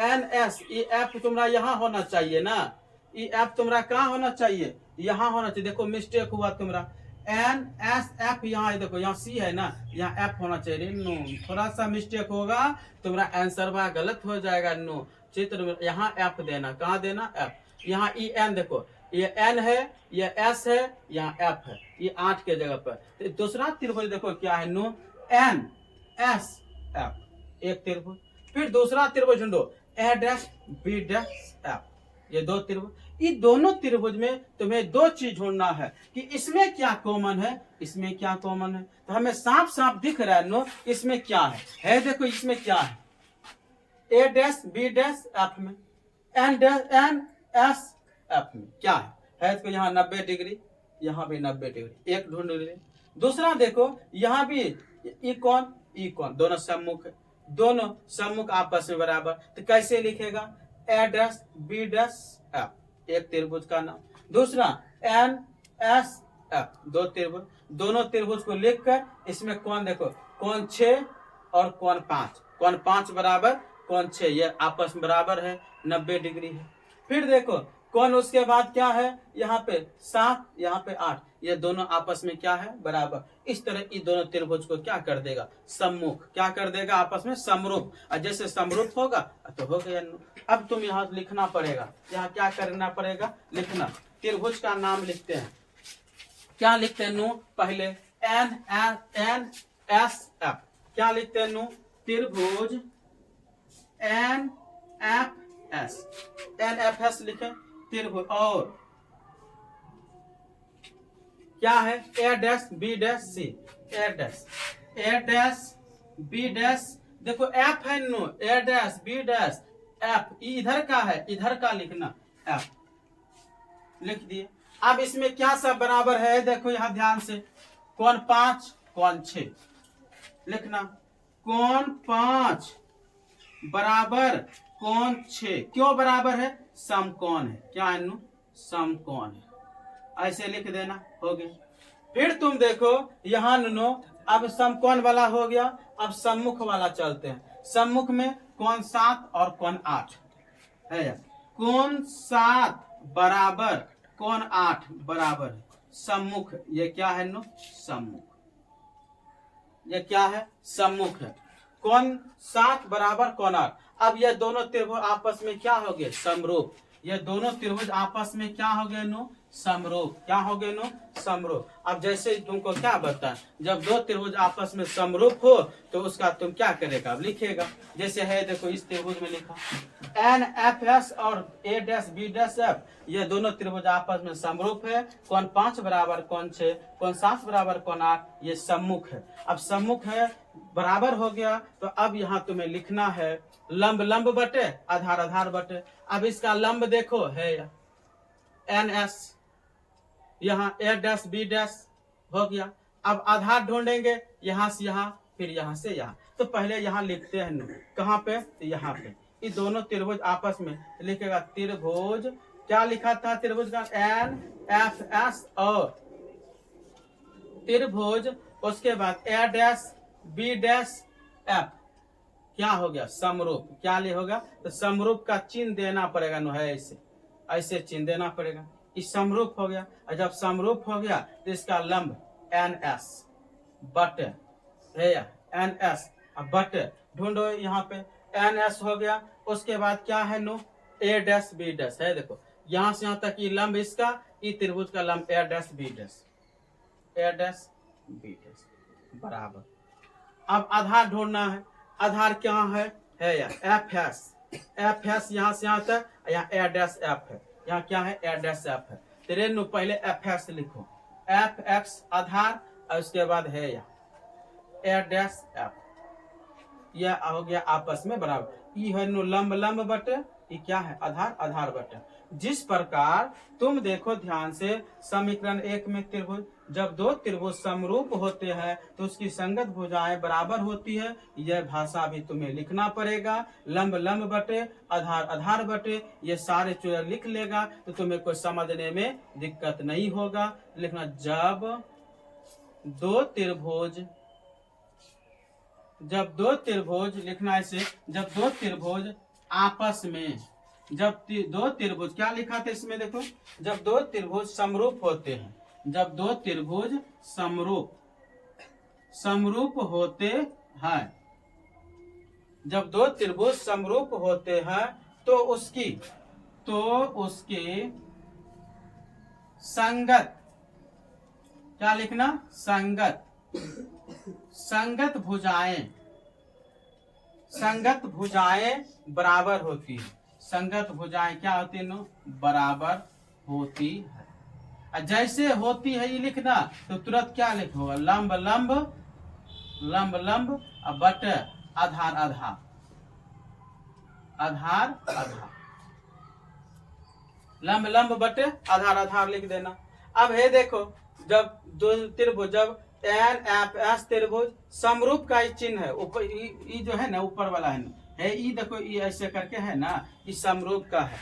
एन एस। ये एफ तुम्हारा यहाँ होना चाहिए ना, ये एफ तुम्हारा कहाँ होना चाहिए, यहाँ होना चाहिए। देखो मिस्टेक हुआ तुम्हारा, एन एस एफ, यहाँ देखो यहाँ सी है ना, यहाँ एफ होना चाहिए। थोड़ा सा मिस्टेक होगा, तुम्हारा आंसर बा गलत हो जाएगा। चित्र में यहाँ एफ देना, कहाँ देना, एफ। यहाँ ई एन देखो, ये एन है, ये एस है, यहाँ एफ है, ये 8 के जगह पर। तो दूसरा त्रिभुज देखो क्या है, एन एस एफ, एक त्रिभुज। फिर दूसरा त्रिभुज ढूंढो, ए डैश बी डैश एफ, ये दो त्रिभुज। इन दोनों त्रिभुज में तुम्हें दो चीज ढूंढना है कि इसमें क्या कॉमन है, इसमें क्या कॉमन है। तो हमें साफ साफ दिख रहा है इसमें क्या है देखो इसमें क्या है, A dash B dash F में, N dash N S F में क्या है तो यहाँ 90 डिग्री, यहाँ भी 90 डिग्री, एक ढूंढ ले। दूसरा देखो यहाँ भी ई कौन दोनों सम्मुख है, दोनों सम्मुख आपस में बराबर। तो कैसे लिखेगा, ए डैश बी डैश एफ, एक त्रिभुज का नाम। दूसरा एन एस एफ, दो त्रिभुज। दोनों त्रिभुज को लिखकर इसमें कौन देखो, कौन 6 और कौन 5, कौन 5 बराबर कौन 6, ये आपस में बराबर है, 90 डिग्री है। फिर देखो कौन उसके बाद क्या है, यहाँ पे 7, यहाँ पे 8, ये दोनों आपस में क्या है, बराबर। इस तरह ये दोनों त्रिभुज को क्या कर देगा, सम्मुख, क्या कर देगा, आपस में समरूप। और जैसे समरूप होगा तो हो गया। अब तुम यहाँ लिखना पड़ेगा, यहाँ क्या करना पड़ेगा, लिखना। त्रिभुज का नाम लिखते हैं, क्या लिखते हैं नु, पहले एन एस एफ, क्या लिखते हैं नु, त्रिभुज एन एफ एस लिखे त्रिभुज। और क्या है, A dash B dash C, A dash B dash, देखो एफ है नो, ए डैश बी डैश एफ, इधर का है, इधर का लिखना एफ, लिख दिए। अब इसमें क्या सब बराबर है, देखो यहां ध्यान से, कौन 5 कौन 6 लिखना, कौन 5 बराबर कौन 6, क्यों बराबर है, समकोण है, क्या है नु, समकोण है, ऐसे लिख देना, हो गया। फिर तुम देखो यहाँ नो, अब समकोण वाला हो गया, अब सम्मुख वाला चलते हैं। सम्मुख में कौन 7 और कौन 8 है, कौन 7 बराबर कौन 8 बराबर है, सम्मुख, ये क्या है नो, सम्मुख, ये क्या है, सम्मुख है। कौन 7 बराबर कौन 8, अब ये दोनों त्रिभुज आपस में क्या हो गए, समरूप। ये दोनों त्रिभुज आपस में क्या हो गए नो, समरूप, क्या हो गए नो, समरूप। अब जैसे तुमको क्या बताएं, जब दो त्रिभुज आपस में समरूप हो तो उसका तुम क्या करेगा, अब लिखेगा। जैसे है देखो इस त्रिभुज में लिखा एन एफ एस और A dash B dash F, ये दोनों त्रिभुज आपस में समरूप है। कौन 5 बराबर कौन 6, कौन 7 बराबर कौन 8, ये सम्मुख है। अब सम्मुख है, बराबर हो गया, तो अब यहाँ तुम्हें लिखना है लंब लंब बटे आधार आधार बटे। अब इसका लंब देखो है एन एस, यहाँ ए डैश बी डैश हो गया। अब आधार ढूंढेंगे, यहाँ से यहाँ, फिर यहाँ से यहाँ। तो पहले यहाँ लिखते हैं, कहाँ पे, तो यहाँ पे। ये दोनों त्रिभुज आपस में लिखेगा त्रिभुज, क्या लिखा था त्रिभुज का, एन एफ एस, और त्रिभुज उसके बाद ए डैश बी डैश एफ, क्या हो गया, समरूप। क्या ले होगा, तो समरूप का चिन्ह देना पड़ेगा, नो है ऐसे, ऐसे चिन्ह देना पड़ेगा। इस समरूप हो गया, और जब समरूप हो गया तो इसका लंब एन एस बटे है, एन एस बटे ढूंढो, यहाँ पे एन एस हो गया। उसके बाद क्या है नो, ए डैश बी डैश है, देखो यहाँ से यहाँ तक ये लंब इसका, ये त्रिभुज का लंब ए डैश बी डैश, ए डैश बी डैश बराबर। अब आधार ढूंढना है, आधार क्या है एफ एस, यहाँ से यहाँ तक, यहाँ ए डैश एफ है, यहाँ क्या है, ए डैश एफ है। तेरे नु पहले एफ एक्स लिखो, एफ एक्स आधार, और उसके बाद है यहाँ ए डैश एफ, यह हो गया आपस में बराबर। ये है नु लंब लंब बटे, ये क्या है, आधार आधार बटे। जिस प्रकार तुम देखो ध्यान से, समीकरण 1 में त्रिभुज, जब दो त्रिभुज समरूप होते हैं तो उसकी संगत भुजाएं बराबर होती है। यह भाषा भी तुम्हें लिखना पड़ेगा, लंब लंब बटे आधार आधार बटे, ये सारे चीजें लिख लेगा तो तुम्हें कोई समझने में दिक्कत नहीं होगा। लिखना, जब दो त्रिभुज लिखना ऐसे, जब दो त्रिभुज आपस में, जब दो त्रिभुज, क्या लिखा था इसमें देखो, जब दो त्रिभुज समरूप होते हैं, जब दो त्रिभुज समरूप होते हैं, जब दो त्रिभुज समरूप होते हैं तो उसकी संगत, क्या लिखना, संगत भुजाएं बराबर होती है। संगत भुजाएं क्या होती है, बराबर होती है। जैसे होती है ये लिखना, तो तुरंत क्या लिखोगा, लंब लंब, लंब लंब बटे आधार आधार, आधार आधार, लंब लंब बटे आधार आधार लिख देना। अब है देखो, जब दो त्रिभुज, जब एन एफ एस त्रिभुज समरूप का चिन्ह है, ऊपर ये जो है ना, ऊपर वाला है ना, है ये देखो, ये ऐसे करके है ना, ये समरूप का है।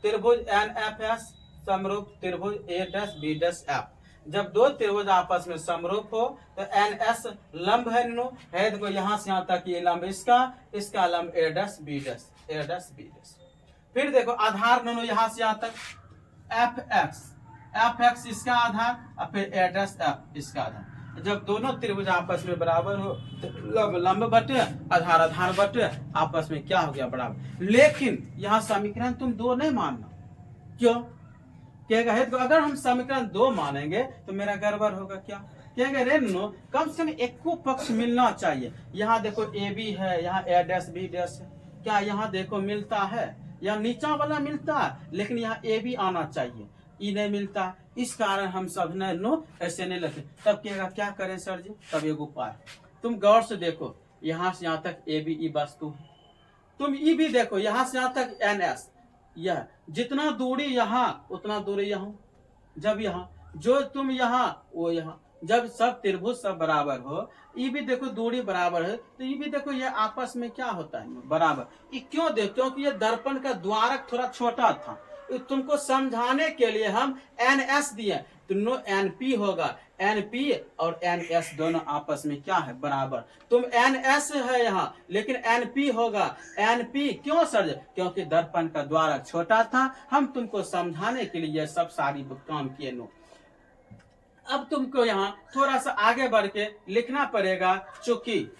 त्रिभुज एन एफ एस समरूप त्रिभुज ए डैश बी डैश एफ। जब दो त्रिभुज आपस में समरूप हो तो एन एस लंब है नो, है देखो यहाँ से यहाँ तक ये लंब इसका लंब ए डैश बी डैश, ए डैश बी डैश। फिर देखो आधार नो यहाँ से यहाँ तक, एफ एक्स इसका आधार और फिर ए डैश एफ इसका आधार। जब दोनों त्रिभुज आपस में बराबर हो तो लंब बटे आधार आधार बटे आपस में क्या हो गया बराबर। लेकिन यहाँ समीकरण तुम दो नहीं मानना। क्यों कहेगा है तो अगर हम समीकरण दो मानेंगे तो मेरा गड़बड़ होगा। क्या कहेंगे रे नो कम से कम एक को पक्ष मिलना चाहिए। यहाँ देखो ए बी है, यहाँ ए डैश बी डैश है, क्या यहाँ देखो मिलता है? यहाँ नीचा वाला मिलता है लेकिन यहाँ ए बी आना चाहिए, ई नहीं मिलता। इस कारण हम सब ने नो ऐसे नहीं लिखे। तब कहेगा क्या करें सर जी? तब एक उपाय तुम गौर से देखो, यहाँ से यहाँ तक ए बी ई वस्तु है, तुम ई भी देखो यहाँ से यहाँ तक एन एस, यह जितना दूरी यहाँ उतना दूरी यहाँ। जब यहाँ जो तुम यहाँ वो यहाँ, जब सब त्रिभुज सब बराबर हो, ये भी देखो दूरी बराबर है तो ये भी देखो ये आपस में क्या होता है बराबर। ये क्यों देखो? क्योंकि ये दर्पण का द्वारक थोड़ा छोटा था, तुमको समझाने के लिए हम एन एस दिए तो नो एन पी होगा। एन पी और एन एस दोनों आपस में क्या है बराबर। तुम एन एस है यहाँ लेकिन एन पी होगा। एन पी क्यों सर? क्योंकि दर्पण का द्वारक छोटा था। हम तुमको समझाने के लिए यह सब सारी काम किए नो। अब तुमको यहाँ थोड़ा सा आगे बढ़ के लिखना पड़ेगा, चूंकि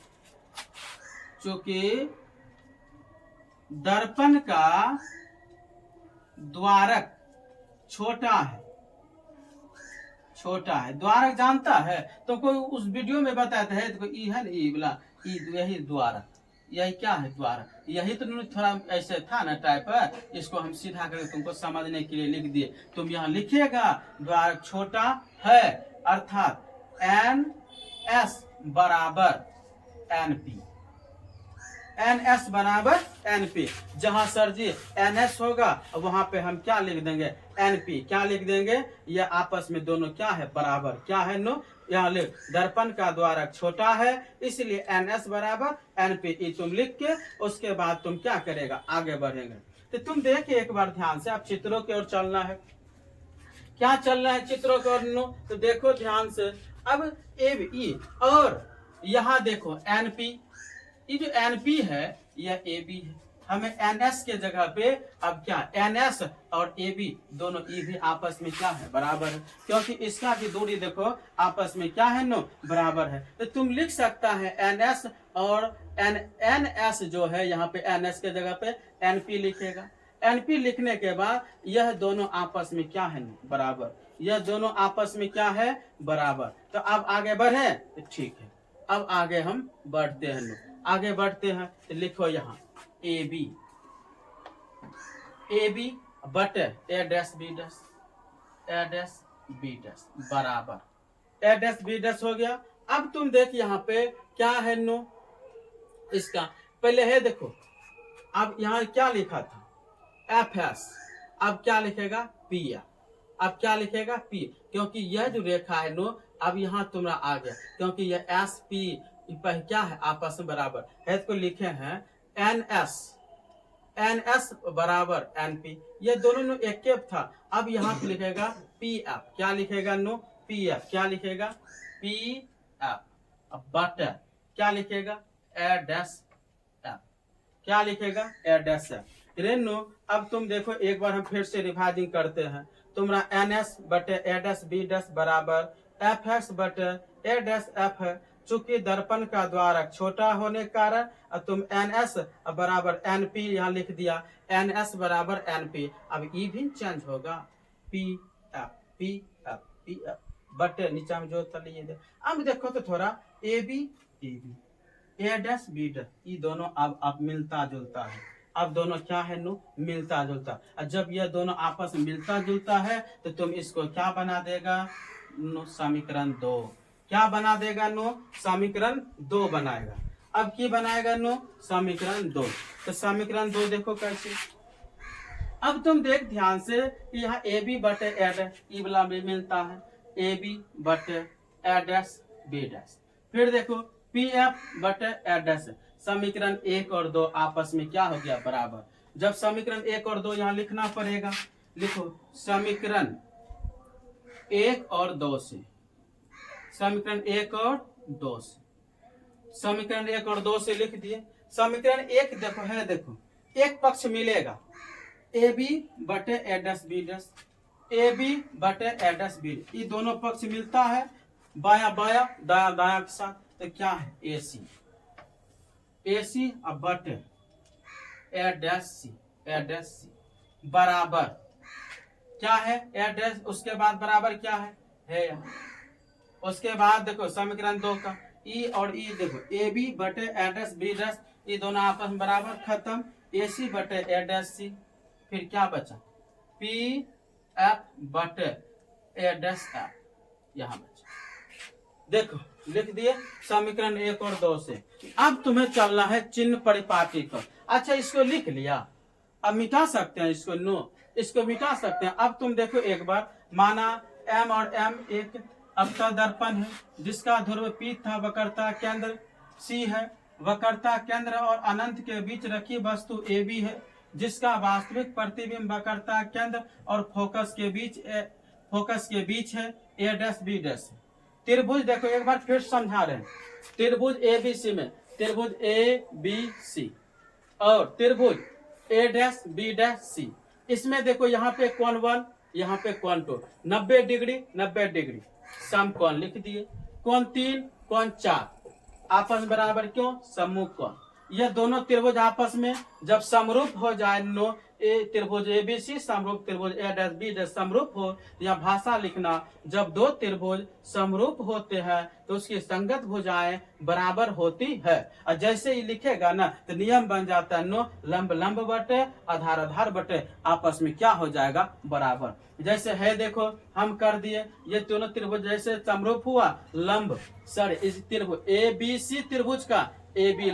दर्पण का द्वारक छोटा है, द्वारक जानता है तो कोई उस वीडियो में बताते हैं तो ई है ना, ई वाला यही द्वारक, यही क्या है द्वारक, यही तो थोड़ा ऐसे था ना टाइप है। इसको हम सीधा करके तुमको समझने के लिए लिख दिए। तुम यहाँ लिखिएगा द्वारक छोटा है अर्थात एन एस बराबर एन पी, एन एस बराबर एन पी। जहां सर जी एन एस होगा वहां पे हम क्या लिख देंगे? N P. क्या लिख देंगे? ये आपस में दोनों क्या है बराबर। क्या है नो? यहाँ लिख दर्पण का द्वारक छोटा है इसलिए एन एस बराबर एन पी। तुम लिख के उसके बाद तुम क्या करेगा? आगे बढ़ेंगे। तो तुम देखिए एक बार ध्यान से, अब चित्रों की ओर चलना है। क्या चल रहा है चित्रों की ओर नो? तो देखो ध्यान से। अब ए बी और यहाँ देखो एन पी, ये जो एन पी है यह ए बी है। हमें एन एस के जगह पे अब क्या एन एस और ए बी दोनों ई भी आपस में क्या है बराबर है, क्योंकि इसका भी दूरी देखो आपस में क्या है नो बराबर है। तो तुम लिख सकता है एन एस और एन एस जो है यहाँ पे एन एस के जगह पे एन पी लिखेगा। एन पी लिखने के बाद यह दोनों आपस में क्या है नो बराबर, यह दोनों आपस में क्या है बराबर। तो अब आगे बढ़े तो ठीक है। अब आगे हम बढ़ते हैं नो, आगे बढ़ते हैं तो लिखो यहाँ ए बी बटे A dash B dash, A dash B dash बराबर ए डैश बी डैश हो गया। अब तुम देख यहाँ पे क्या है नो, इसका पहले है देखो, अब यहाँ क्या लिखा था एफ एस, अब क्या लिखेगा पी एफ। अब क्या लिखेगा पी, क्योंकि यह जो रेखा है नो अब यहाँ तुम्हारा आ गया, क्योंकि यह एस पी क्या है आपस में बराबर है। तो लिखे हैं एन एस बराबर एन पी, ये दोनों नो एक था। अब यहाँ पे लिखेगा पी एफ। क्या लिखेगा नो? P F. क्या लिखेगा? P F. अब बट क्या लिखेगा? ए डैश एफ। क्या लिखेगा? ए डैश एफ। नो अब तुम देखो एक बार हम फिर से रिवाइजिंग करते हैं। तुम्हारा एन एस बटे ए डैश बी डैश बराबर एफ एक्स बटे ए डैश एफ है। चूंकि दर्पण का द्वारक छोटा होने के कारण तुम एन एस बराबर एन पी यहाँ लिख दिया, एन एस बराबर एन पी। अब ई भी चेंज होगा P F, P F, P F बटे नीचा में जो चलिए दे। अब देखो तो थोड़ा A B A dash B dash, ये दोनों अब मिलता जुलता है। अब दोनों क्या है नो मिलता जुलता। जब यह दोनों आपस में मिलता जुलता है तो तुम इसको क्या बना देगा नो समीकरण 2। क्या बना देगा नो? समीकरण 2 बनाएगा। अब की बनाएगा नो? समीकरण 2। तो समीकरण 2 देखो कैसे। अब तुम देख ध्यान से कि यहाँ ए बी बटे ए डैश ई वाला भी मिलता है, ए बी बटे ए डैश बी डैश। फिर देखो पी एफ बटे ए डैश। समीकरण 1 और 2 आपस में क्या हो गया बराबर। जब समीकरण 1 और 2 यहाँ लिखना पड़ेगा, लिखो समीकरण 1 और 2 से, समीकरण 1 और 2 से, समीकरण 1 और 2 से लिख दिए। समीकरण 1 देखो है, देखो एक पक्ष मिलेगा ए बी बटे A dash B dash, A B बटे ए डैश बी, ये दोनों पक्ष मिलता है, बाया बाया दाया दाया के साथ, तो क्या है ए सी, ए सी अब बटे A dash C, A dash सी बराबर क्या है ए डैश, उसके बाद बराबर क्या है यहाँ। उसके बाद देखो समीकरण 2 का ई और ई देखो ए बी बटे ए डैश बी डैश, ये दोनों आपस में बराबर, खत्म, ए सी बटे ए डैश सी, फिर क्या बचा पी एफ बटे ए डैश एफ, यहाँ बचा। देखो लिख दिए समीकरण 1 और 2 से। अब तुम्हें चलना है चिन्ह परिपाटी को। अच्छा इसको लिख लिया, अब मिटा सकते हैं इसको, नो इसको मिटा सकते हैं। अब तुम देखो एक बार, माना एम और एम एक अवतल दर्पण है जिसका ध्रुव पी था, वक्रता केंद्र सी है, वक्रता केंद्र और अनंत के बीच रखी वस्तु ए बी है जिसका वास्तविक प्रतिबिंब वक्रता केंद्र और फोकस के बीच है ए डैश बी डैश। त्रिभुज देखो एक बार फिर समझा रहे हैं, त्रिभुज ए बी सी में त्रिभुज ए बी सी और त्रिभुज ए डैश बी डैश सी, इसमें देखो यहाँ पे कोण 1, यहाँ पे कोण 2, 90 डिग्री 90 डिग्री समकोण लिख दिए, कोण 3 कोण 4 आपस में बराबर, क्यों सम्मुख कोण। यह दोनों त्रिभुज आपस में जब समरूप हो जाए, नो ए त्रिभुज ए बी सी समरूप त्रिभुज ए डैश बी डैश समरूप हो, या भाषा लिखना, जब दो त्रिभुज समरूप होते हैं तो उसकी संगत भुजाएं बराबर होती है। और जैसे ही लिखेगा ना तो नियम बन जाता है, नो लंब लंब बटे आधार आधार बटे आपस में क्या हो जाएगा बराबर। जैसे है देखो हम कर दिए, ये दोनों त्रिभुज जैसे समरूप हुआ, लंब सर इस त्रिभुज ए बी सी त्रिभुज का ए बी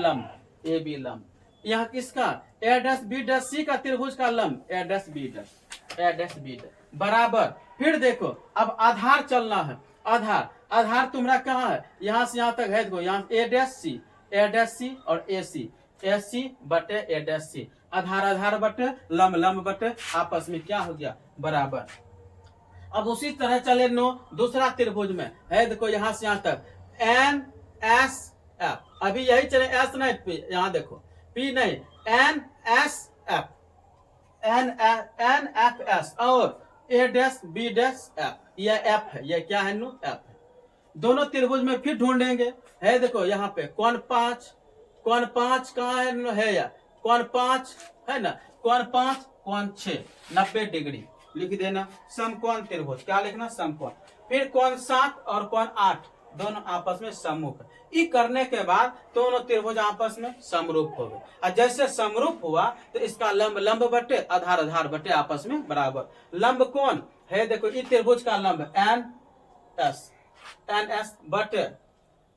लंब, यहाँ किसका ए डैश बी डैश सी का त्रिभुज का लंब ए डैश बी डैश बराबर। फिर देखो अब आधार चलना है, आधार तुम्हारा कहाँ है, यहाँ से यहाँ तक है, देखो यहाँ ए डैश सी और ए सी बटे ए डैश सी, आधार बटे लंब बटे आपस में क्या हो गया बराबर। अब उसी तरह चले नो दूसरा त्रिभुज में है, देखो यहाँ से यहाँ तक एन एस एफ, अभी यही चले एस नहीं पी, यहाँ देखो पी नहीं, N S F N F S और A dash B dash F, ये एफ है, ये क्या है नो एफ है। दोनों त्रिभुज में फिर ढूंढेंगे, है देखो यहाँ पे कोण 5 कहाँ है या कोण 5 है ना, कोण 5 कोण 6 90 डिग्री लिख देना, समकोण त्रिभुज क्या लिखना समकोण। फिर कोण 7 और कोण 8 दोनों आपस में सम्मुख, ये करने के बाद दोनों त्रिभुज आपस में समरूप हो गए। और जैसे समरूप हुआ तो इसका लंब बटे आधार बटे आपस में बराबर। लंब कौन है देखो, इस त्रिभुज का लंब एन एस बटे,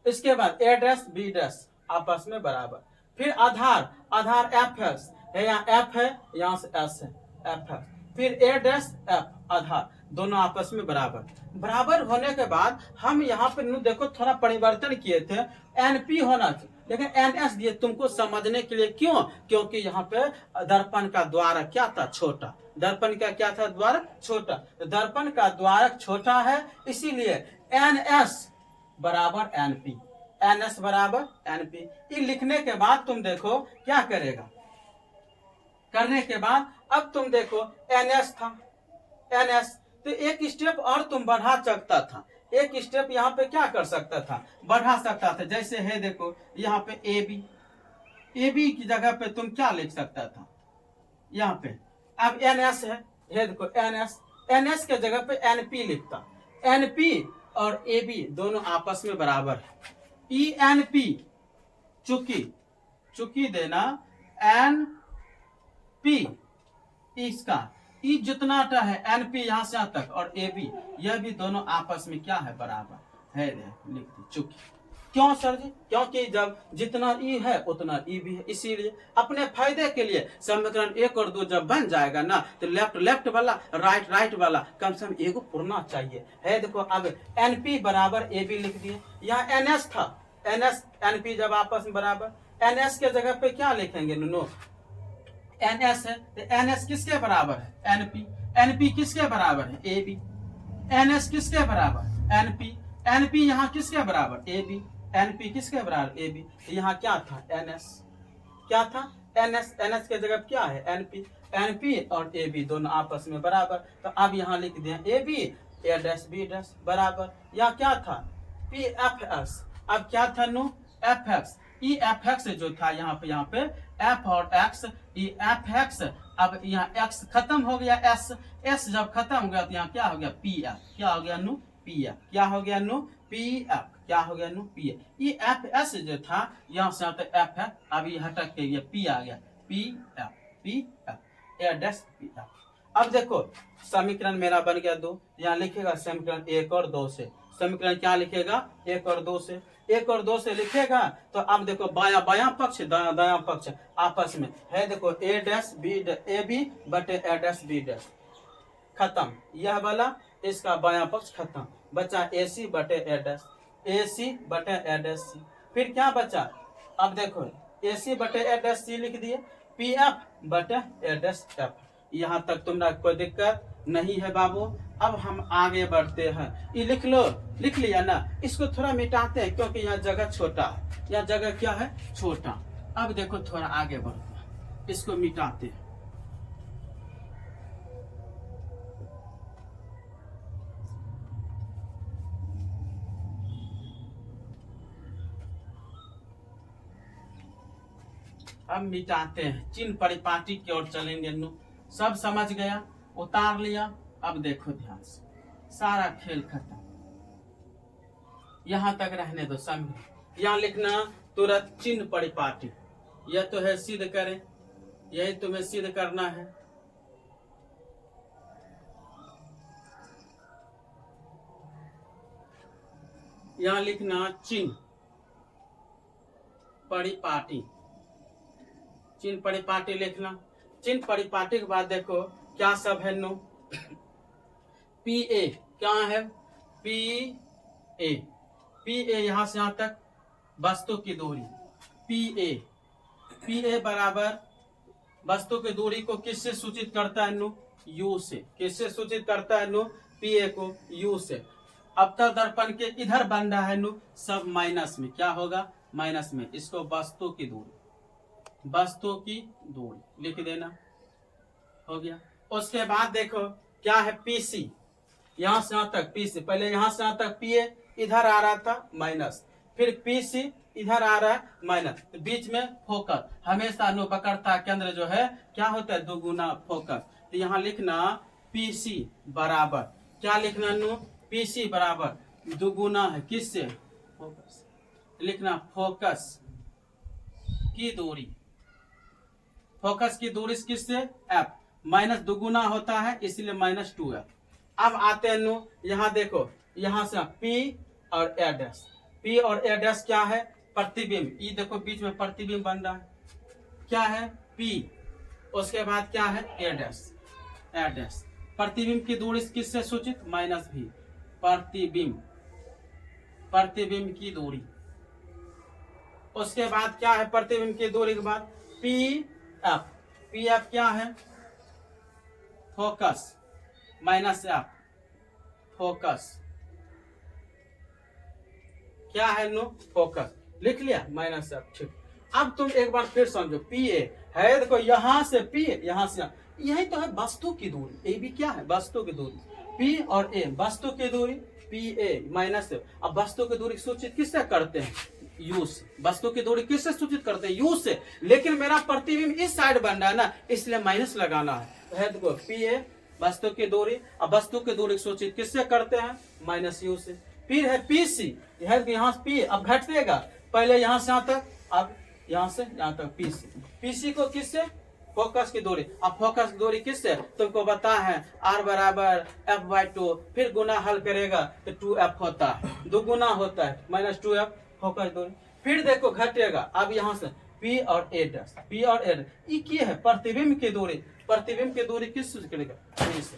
इसके बाद ए डैश बी डैश आपस में बराबर। फिर आधार एफ एस है, यहाँ एफ है यहाँ से एस है एफ है, फिर ए डैश एफ आधार दोनों आपस में बराबर होने के बाद हम यहाँ पे देखो थोड़ा परिवर्तन किए थे, एनपी होना चाहिए लेकिन एनएस दिए तुमको समझने के लिए, क्यों, क्योंकि यहाँ पे दर्पण का द्वार क्या था छोटा, दर्पण का क्या था द्वार छोटा, तो दर्पण का द्वारक छोटा है इसीलिए एनएस बराबर एनपी, एनएस बराबर एनपी। ये लिखने के बाद तुम देखो क्या करेगा, करने के बाद अब तुम देखो एनएस था, एनएस तो एक स्टेप और तुम बढ़ा सकता था, एक स्टेप यहाँ पे क्या कर सकता था बढ़ा सकता था। जैसे है देखो यहाँ पे ए बी की जगह पे तुम क्या लिख सकता था यहाँ पे, अब एनएस है, ये देखो एनएस के जगह पे एनपी लिखता, एनपी और ए बी दोनों आपस में बराबर है। ई एनपी चुकी देना एन पी, इसका ई जितना है एनपी यहाँ से यहाँ तक और ए बी यह भी दोनों आपस में क्या है बराबर है, लिख दी चुकी। क्यों सर जी, क्योंकि जब जितना ई है उतना ई भी है, इसीलिए अपने फायदे के लिए समीकरण 1 और 2 जब बन जाएगा ना तो लेफ्ट वाला राइट वाला कम से कम एगो पूर्णा चाहिए है। देखो अब एनपी बराबर ए बी लिख दिए, यहाँ एनएस था, एनएस एनपी जब आपस में बराबर, एनएस के जगह पे क्या लिखेंगे नो एनएस है, तो एनएस किसके बराबर है एनपी, एनपी किसके बराबर है ए बी, एनएस किसके बराबर एनपी, एनपी यहाँ किसके बराबर ए बी, एनपी किसके बराबर ए बी, यहाँ क्या था एनएस, क्या था एन एस के जगह क्या है एन पी और ए बी दोनों आपस में बराबर। तो अब यहाँ लिख दिया A B A dash B dash बराबर। यहाँ क्या था पी एफ एक्स, अब क्या था नु F x, E F x जो था यहाँ पे एफ और एक्स, ई एफ एक्स। अब यहाँ एक्स खत्म हो गया, एस जब खत्म हो गया तो यहाँ क्या हो गया पी एफ, क्या हो गया नु पी एफ, क्या हो गया नु पी एफ, क्या हो गया नु पी एफ। ये एफ एस जो था यहाँ से आता एफ है, अब ये हटक के ये पी आ गया P F A dash P F. अब देखो समीकरण मेरा बन गया 2, यहाँ लिखेगा समीकरण 1 और 2 से। समीकरण क्या लिखेगा 1 और 2 से, 1 और 2 से लिखेगा। तो अब देखो बाया बाया पक्ष दाया दाया पक्ष आपस में है, देखो A dash B A B बटे ए डैश बी डैश खत्म, यह वाला इसका बाया पक्ष खत्म, बचा ए सी बटे ए डैश, ए सी बटे ए डैश सी। फिर क्या बचा, अब देखो ए सी बटे ए डैश सी लिख दिए, पी एफ बटे ए डैश एफ। यहाँ तक तुम्हारा कोई दिक्कत नहीं है बाबू। अब हम आगे बढ़ते हैं, ये लिख लो, लिख लिया ना, इसको थोड़ा मिटाते हैं क्योंकि यहाँ जगह छोटा है, यहाँ जगह क्या है छोटा। अब देखो थोड़ा आगे बढ़ते हैं, इसको मिटाते हैं। अब मिटाते हैं, चिन्ह परिपाटी की ओर चलेंगे। नु सब समझ गया, उतार लिया। अब देखो ध्यान से, सारा खेल खत्म, यहां तक रहने दो। समझ, यहां लिखना तुरंत चिन्ह परिपाटी, यह तो है सिद्ध करें, यही तुम्हें सिद्ध करना है। यहां लिखना चिन्ह परिपाटी, चिन्ह परिपाटी लिखना। चिन्ह परिपाटी के बाद देखो क्या सब है नो, पी ए क्या है पी ए, पी ए यहां से यहां तक वस्तु की दूरी, पी ए बराबर वस्तु की दूरी को किससे सूचित करता है नो, यू से। किससे सूचित करता है नो, पी ए को यू से। अवतल दर्पण के इधर बन रहा है नो, सब माइनस में, क्या होगा माइनस में। इसको वस्तु की दूरी, वस्तु की दूरी लिख देना, हो गया। उसके बाद देखो क्या है पीसी, यहां से यहां तक पीसी, पहले यहां से यहां तक पीए इधर आ रहा था माइनस, फिर पीसी इधर आ रहा है माइनस, तो बीच में फोकस। हमेशा अनुपकड़ता केंद्र जो है क्या होता है दोगुना फोकस। तो यहाँ लिखना पीसी बराबर, क्या लिखना नु पीसी बराबर दुगुना है किससे फोकस, लिखना फोकस की दूरी, फोकस की दूरी किससे एफ, माइनस दुगुना होता है इसलिए -2f। अब आते हैं नु, यहाँ देखो यहाँ से P और ए डैश, P और ए डैश क्या है प्रतिबिंब, ये देखो बीच में प्रतिबिंब बन रहा है, क्या है P, उसके बाद क्या है ए डैश। प्रतिबिंब की दूरी किससे सूचित -v, प्रतिबिंब की दूरी। उसके बाद क्या है प्रतिबिंब की दूरी के बाद पी एफ क्या है फोकस -f, फोकस क्या है नो फोकस, लिख लिया -f, ठीक। अब तुम एक बार फिर समझो, पी ए है देखो यहाँ से पी, यहाँ से यही तो है वस्तु की दूरी, ए भी क्या है वस्तु की दूरी, पी और ए वस्तु की दूरी, पी ए माइनस। अब वस्तु की दूरी सूचित किससे करते हैं यू से, वस्तु की दूरी किससे सूचित करते हैं यू से, लेकिन मेरा प्रतिबिंब इस साइड बन रहा है ना इसलिए माइनस लगाना है। देखो पी ए वस्तु की दूरी, अब वस्तु की दूरी सूचित किससे करते हैं -u से। फिर है पीसी, यहाँ पी अब घटेगा, पहले यहाँ से यहाँ तक, अब यहाँ से यहाँ तक पीसी, पीसी को किससे फोकस की दूरी। अब फोकस की दूरी किससे तुमको बता है r बराबर f/2, फिर गुना हल करेगा तो 2f होता है, दुगुना होता है -2f फोकस दूरी। फिर देखो घटेगा, अब यहाँ से P और A डैश, P और A ये क्या है प्रतिबिंब की दूरी, प्रतिबिंब की दूरी किस से करेगा v से,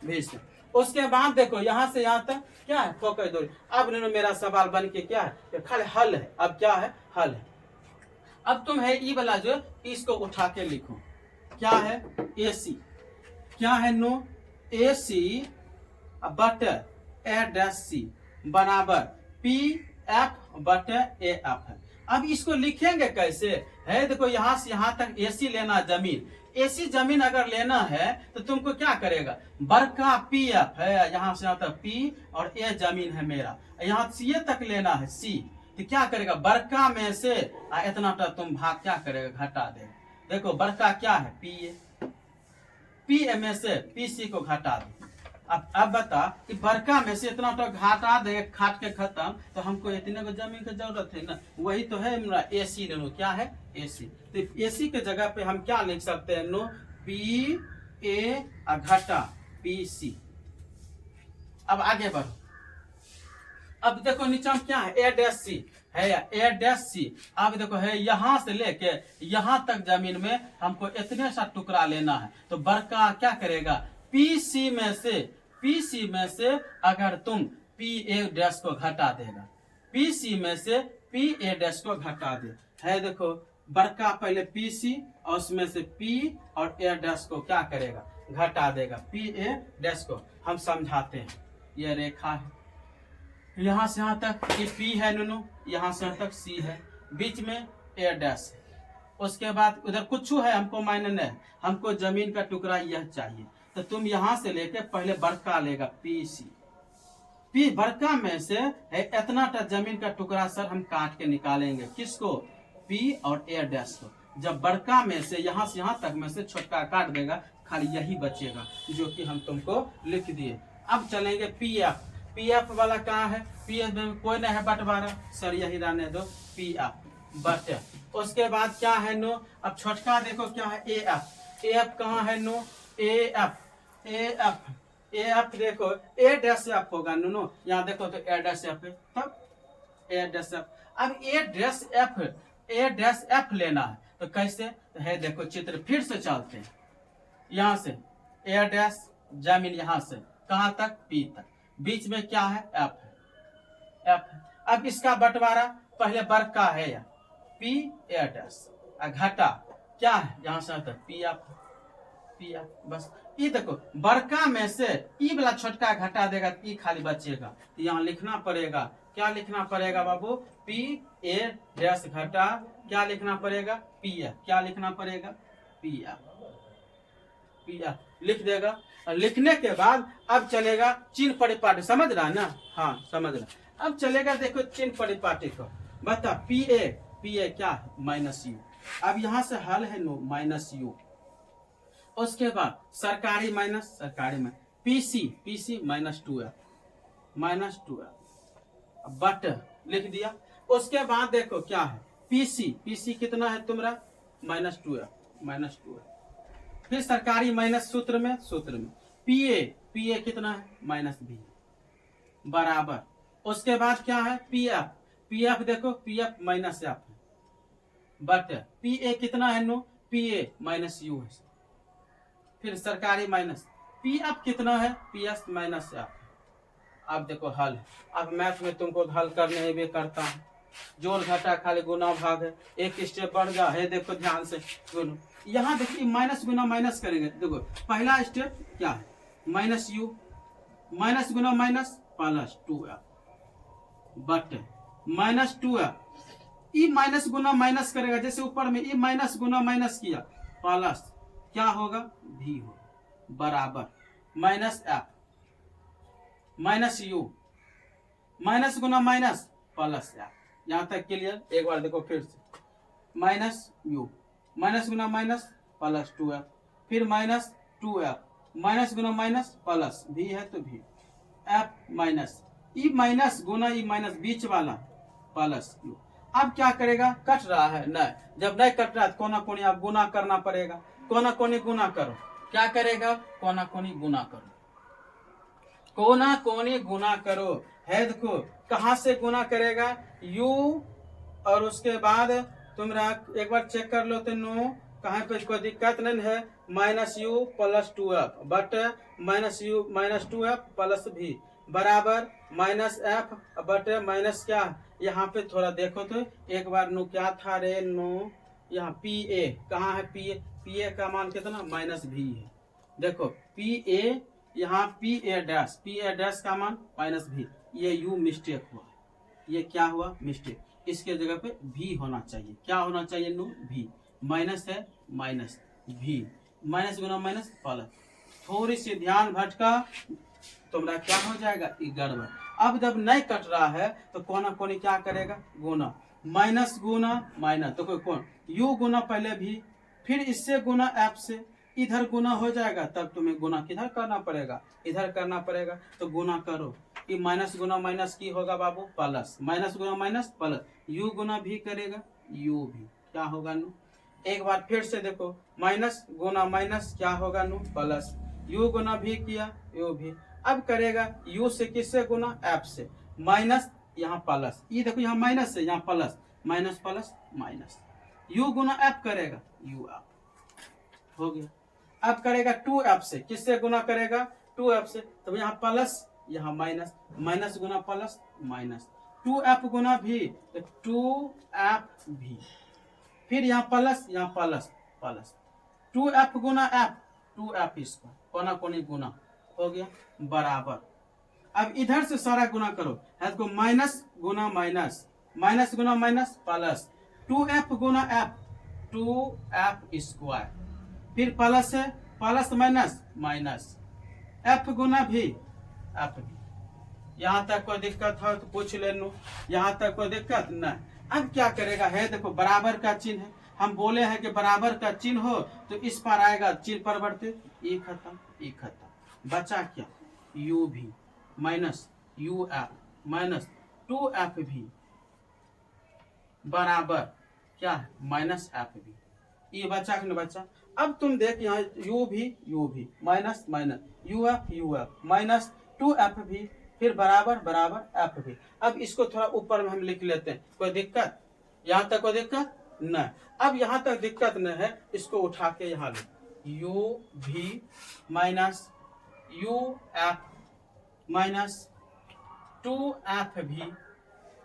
-v से। उसके बाद देखो यहाँ से यहाँ तक क्या है फोकस दूरी। अब मेरा सवाल बन के क्या है खाली हल है, अब क्या है हल है। अब तुम है ई वाला जो इसको उठा के लिखो, क्या है AC, क्या है नो AC बटे A डैश C बराबर PF बटे AF है। अब इसको लिखेंगे कैसे है, देखो यहाँ से यहाँ तक एसी लेना जमीन, एसी जमीन अगर लेना है तो तुमको क्या करेगा, बड़का पी एफ है, यहाँ से यहाँ तक पी और ए जमीन है मेरा, यहाँ सी तक लेना है सी, तो क्या करेगा बड़का में से इतना तुम भाग क्या करेगा घटा देगा। देखो बड़का क्या है पी ए, पी ए में से पी सी को घटा दे। अब बता कि बड़का में से इतना तो घाटा दे खाट के खत्म, तो हमको इतने को जमीन की जरूरत है ना, वही तो है मेरा एसी ले लो, क्या है एसी। तो एसी के जगह पे हम क्या लिख सकते हैं, नो पी ए घटा पी सी। अब आगे बढ़ो, अब देखो नीचे क्या है ए डैश सी है, ए डैश सी। अब देखो है यहाँ से लेके यहाँ तक जमीन में हमको इतने सा टुकड़ा लेना है, तो बड़का क्या करेगा पीसी में से अगर तुम पी ए डैश को घटा देगा, पीसी में से पी ए डैश को घटा दे है, देखो बड़का पहले पीसी और उसमें से पी और ए डैश को क्या करेगा घटा देगा, पी ए डैश को हम समझाते हैं। ये रेखा है, यहाँ से यहाँ तक ये पी है नुनू, यहाँ से यहाँ तक सी है, बीच में ए डैश है, उसके बाद उधर कुछ है हमको मायने नहीं, हमको जमीन का टुकड़ा यह चाहिए, तो तुम यहाँ से लेके पहले बड़का लेगा पी सी, पी बड़का में से है इतना जमीन का टुकड़ा सर हम काट के निकालेंगे, किसको पी और ए डैश को। जब बड़का में से यहाँ तक में से छोटका काट देगा, खाली यही बचेगा जो कि हम तुमको लिख दिए। अब चलेंगे पी एफ, पी एफ वाला कहाँ है, पी एफ में कोई नहीं है बंटवारा, सर यही रहने दो पी एफ बट। उसके बाद क्या है नो, अब छोटका देखो क्या है ए एफ, ए एफ कहाँ है no, A F, A F, A F देखो ए डैश एफ होगा नो, यहाँ देखो तो ए डैश एफ है, तब ए डैश एफ। अब ए डैश एफ, ए डैश एफ लेना है तो कैसे है, देखो चित्र फिर से चलते हैं, यहाँ से ए डैश जमीन यहाँ से कहाँ तक पी तक, बीच में क्या है एफ है, एफ है। अब इसका बंटवारा पहले बड़का है या पी ए डैश घटा क्या है यहाँ से तक पी एफ, पी एफ बस। ये देखो बड़का में से ई वाला छोटका घटा देगा, ई खाली बचेगा, तो यहाँ लिखना पड़ेगा, क्या लिखना पड़ेगा बाबू, पी ए डैश घटा क्या लिखना पड़ेगा पी एफ, क्या लिखना पड़ेगा पी एफ, पी एफ लिख देगा। और लिखने के बाद अब चलेगा चिन्ह परिपाटी, समझ रहा है ना, हाँ समझ रहा। अब चलेगा देखो चिन्ह परिपाटी को, बता पी ए क्या है माइनस यू, अब यहाँ से हल है नो माइनस यू, उसके बाद सरकारी माइनस सरकारी में PC minus two F, minus two F but लिख दिया। उसके बाद देखो क्या है पीसी कितना है तुम्हारा माइनस टू एफ, फिर सरकारी माइनस सूत्र में पीए कितना है माइनस बी बराबर। उसके बाद क्या है पीएफ देखो पीएफ माइनस एफ है बट पीए कितना है नो, पीए माइनस यू है, फिर सरकारी माइनस पीएफ कितना है पीएस माइनस एफ। अब देखो हल, अब मैथ में तुमको हल करने भी करता हूँ, जोड़ घटा खाली गुना भाग है, एक स्टेप बढ़ गया है, देखो ध्यान से गुना, यहाँ देखिए माइनस गुना माइनस करेंगे, देखो पहला स्टेप क्या है माइनस यू, माइनस गुना minus plus two F but minus two F, E minus गुना माइनस करेगा, जैसे ऊपर में ई माइनस गुना माइनस किया प्लस क्या होगा भी हो बराबर minus F minus you, minus गुना माइनस प्लस एफ। यहाँ तक क्लियर, एक बार देखो फिर से माइनस यू, माइनस गुना माइनस प्लस टू एफ, फिर माइनस टू एफ, माइनस गुना माइनस प्लस भी है तो भी एफ माइनस ई माइनस गुना ई माइनस बीच वाला प्लस यू। अब क्या करेगा, कट रहा है नहीं, जब नहीं कट रहा है कोना कोनी आप गुना करना पड़ेगा, कोना कोनी गुना करो, क्या करेगा कोना कोनी गुना करो, कोना कोनी गुना करो है, देखो कहां से गुना करेगा u, और उसके बाद तुम्हारा एक बार चेक कर लो तो नो कहाँ पे कोई दिक्कत नहीं है, minus you plus two F but minus you minus two F plus भी बराबर माइनस एफ बट माइनस क्या, यहाँ पे थोड़ा देखो तो एक बार नो क्या था रे नो, यहाँ पी ए कहाँ है, पी ए का मान कितना माइनस भी है, देखो पी ए यहाँ पी ए डैश का मान माइनस भी, ये यू मिस्टेक हुआ, ये क्या हुआ मिस्टेक, इसके जगह पे भी होना चाहिए। क्या होना चाहिए नो? भी। माइनस है माइनस, भी माइनस गुना माइनस प्लस। थोड़ी सी ध्यान भटका तुम्हारा क्या हो जाएगा? गड़बड़। अब जब नहीं कट रहा है तो कोना कोनी क्या करेगा? गुना। माइनस गुना माइनस, तो कौन यू गुना पहले भी, फिर इससे गुना एफ से, इधर गुना हो जाएगा, तब तुम्हें गुना किधर करना पड़ेगा? इधर करना पड़ेगा। तो गुना करो, कि माइनस गुना माइनस की होगा बाबू? प्लस। माइनस गुना माइनस प्लस, यू गुना भी करेगा, यू भी क्या होगा नु? एक बार फिर से देखो, माइनस गुना माइनस क्या होगा नु? प्लस। यू गुना भी किया, यू भी। अब करेगा यू से किससे गुना? एफ से। माइनस यहाँ प्लस, ये देखो यहाँ माइनस से यहाँ plus, minus plus minus. You Guna F करेगा, यू एफ हो गया। अब करेगा 2f से, किससे गुना करेगा? 2f से। तो यहाँ प्लस यहाँ माइनस, माइनस गुना प्लस माइनस। 2f गुना भी, तो 2f भी, फिर यहाँ प्लस प्लस। 2f गुना f, 2f इसको कोना कोनी गुना हो गया, बराबर। अब इधर से सारा गुना करो, है तो माइनस गुना माइनस, माइनस गुना माइनस प्लस। 2f गुना f, 2f स्क्वायर, फिर प्लस है, प्लस माइनस माइनस, एफ गुना भी एफ भी। यहाँ तक कोई दिक्कत हो तो पूछ लेनो, यहाँ तक कोई दिक्कत नहीं। अब क्या करेगा? है देखो बराबर का चिन्ह है, हम बोले हैं कि बराबर का चिन्ह हो तो इस पर आएगा चिन्ह परिवर्तित, ये खत्म ये खत्म, बचा क्या? यू भी minus U F minus 2f भी बराबर क्या है? माइनस एफ भी। ये बचा कि नहीं बचा? अब तुम देख यहाँ यू भी minus minus, U F minus 2f भी, फिर बराबर बराबर एफ भी। अब इसको थोड़ा ऊपर में हम लिख लेते हैं, कोई दिक्कत? यहाँ तक कोई दिक्कत नहीं। अब यहाँ तक दिक्कत नहीं है, इसको उठा के यहाँ लो, यू भी minus U F minus 2f भी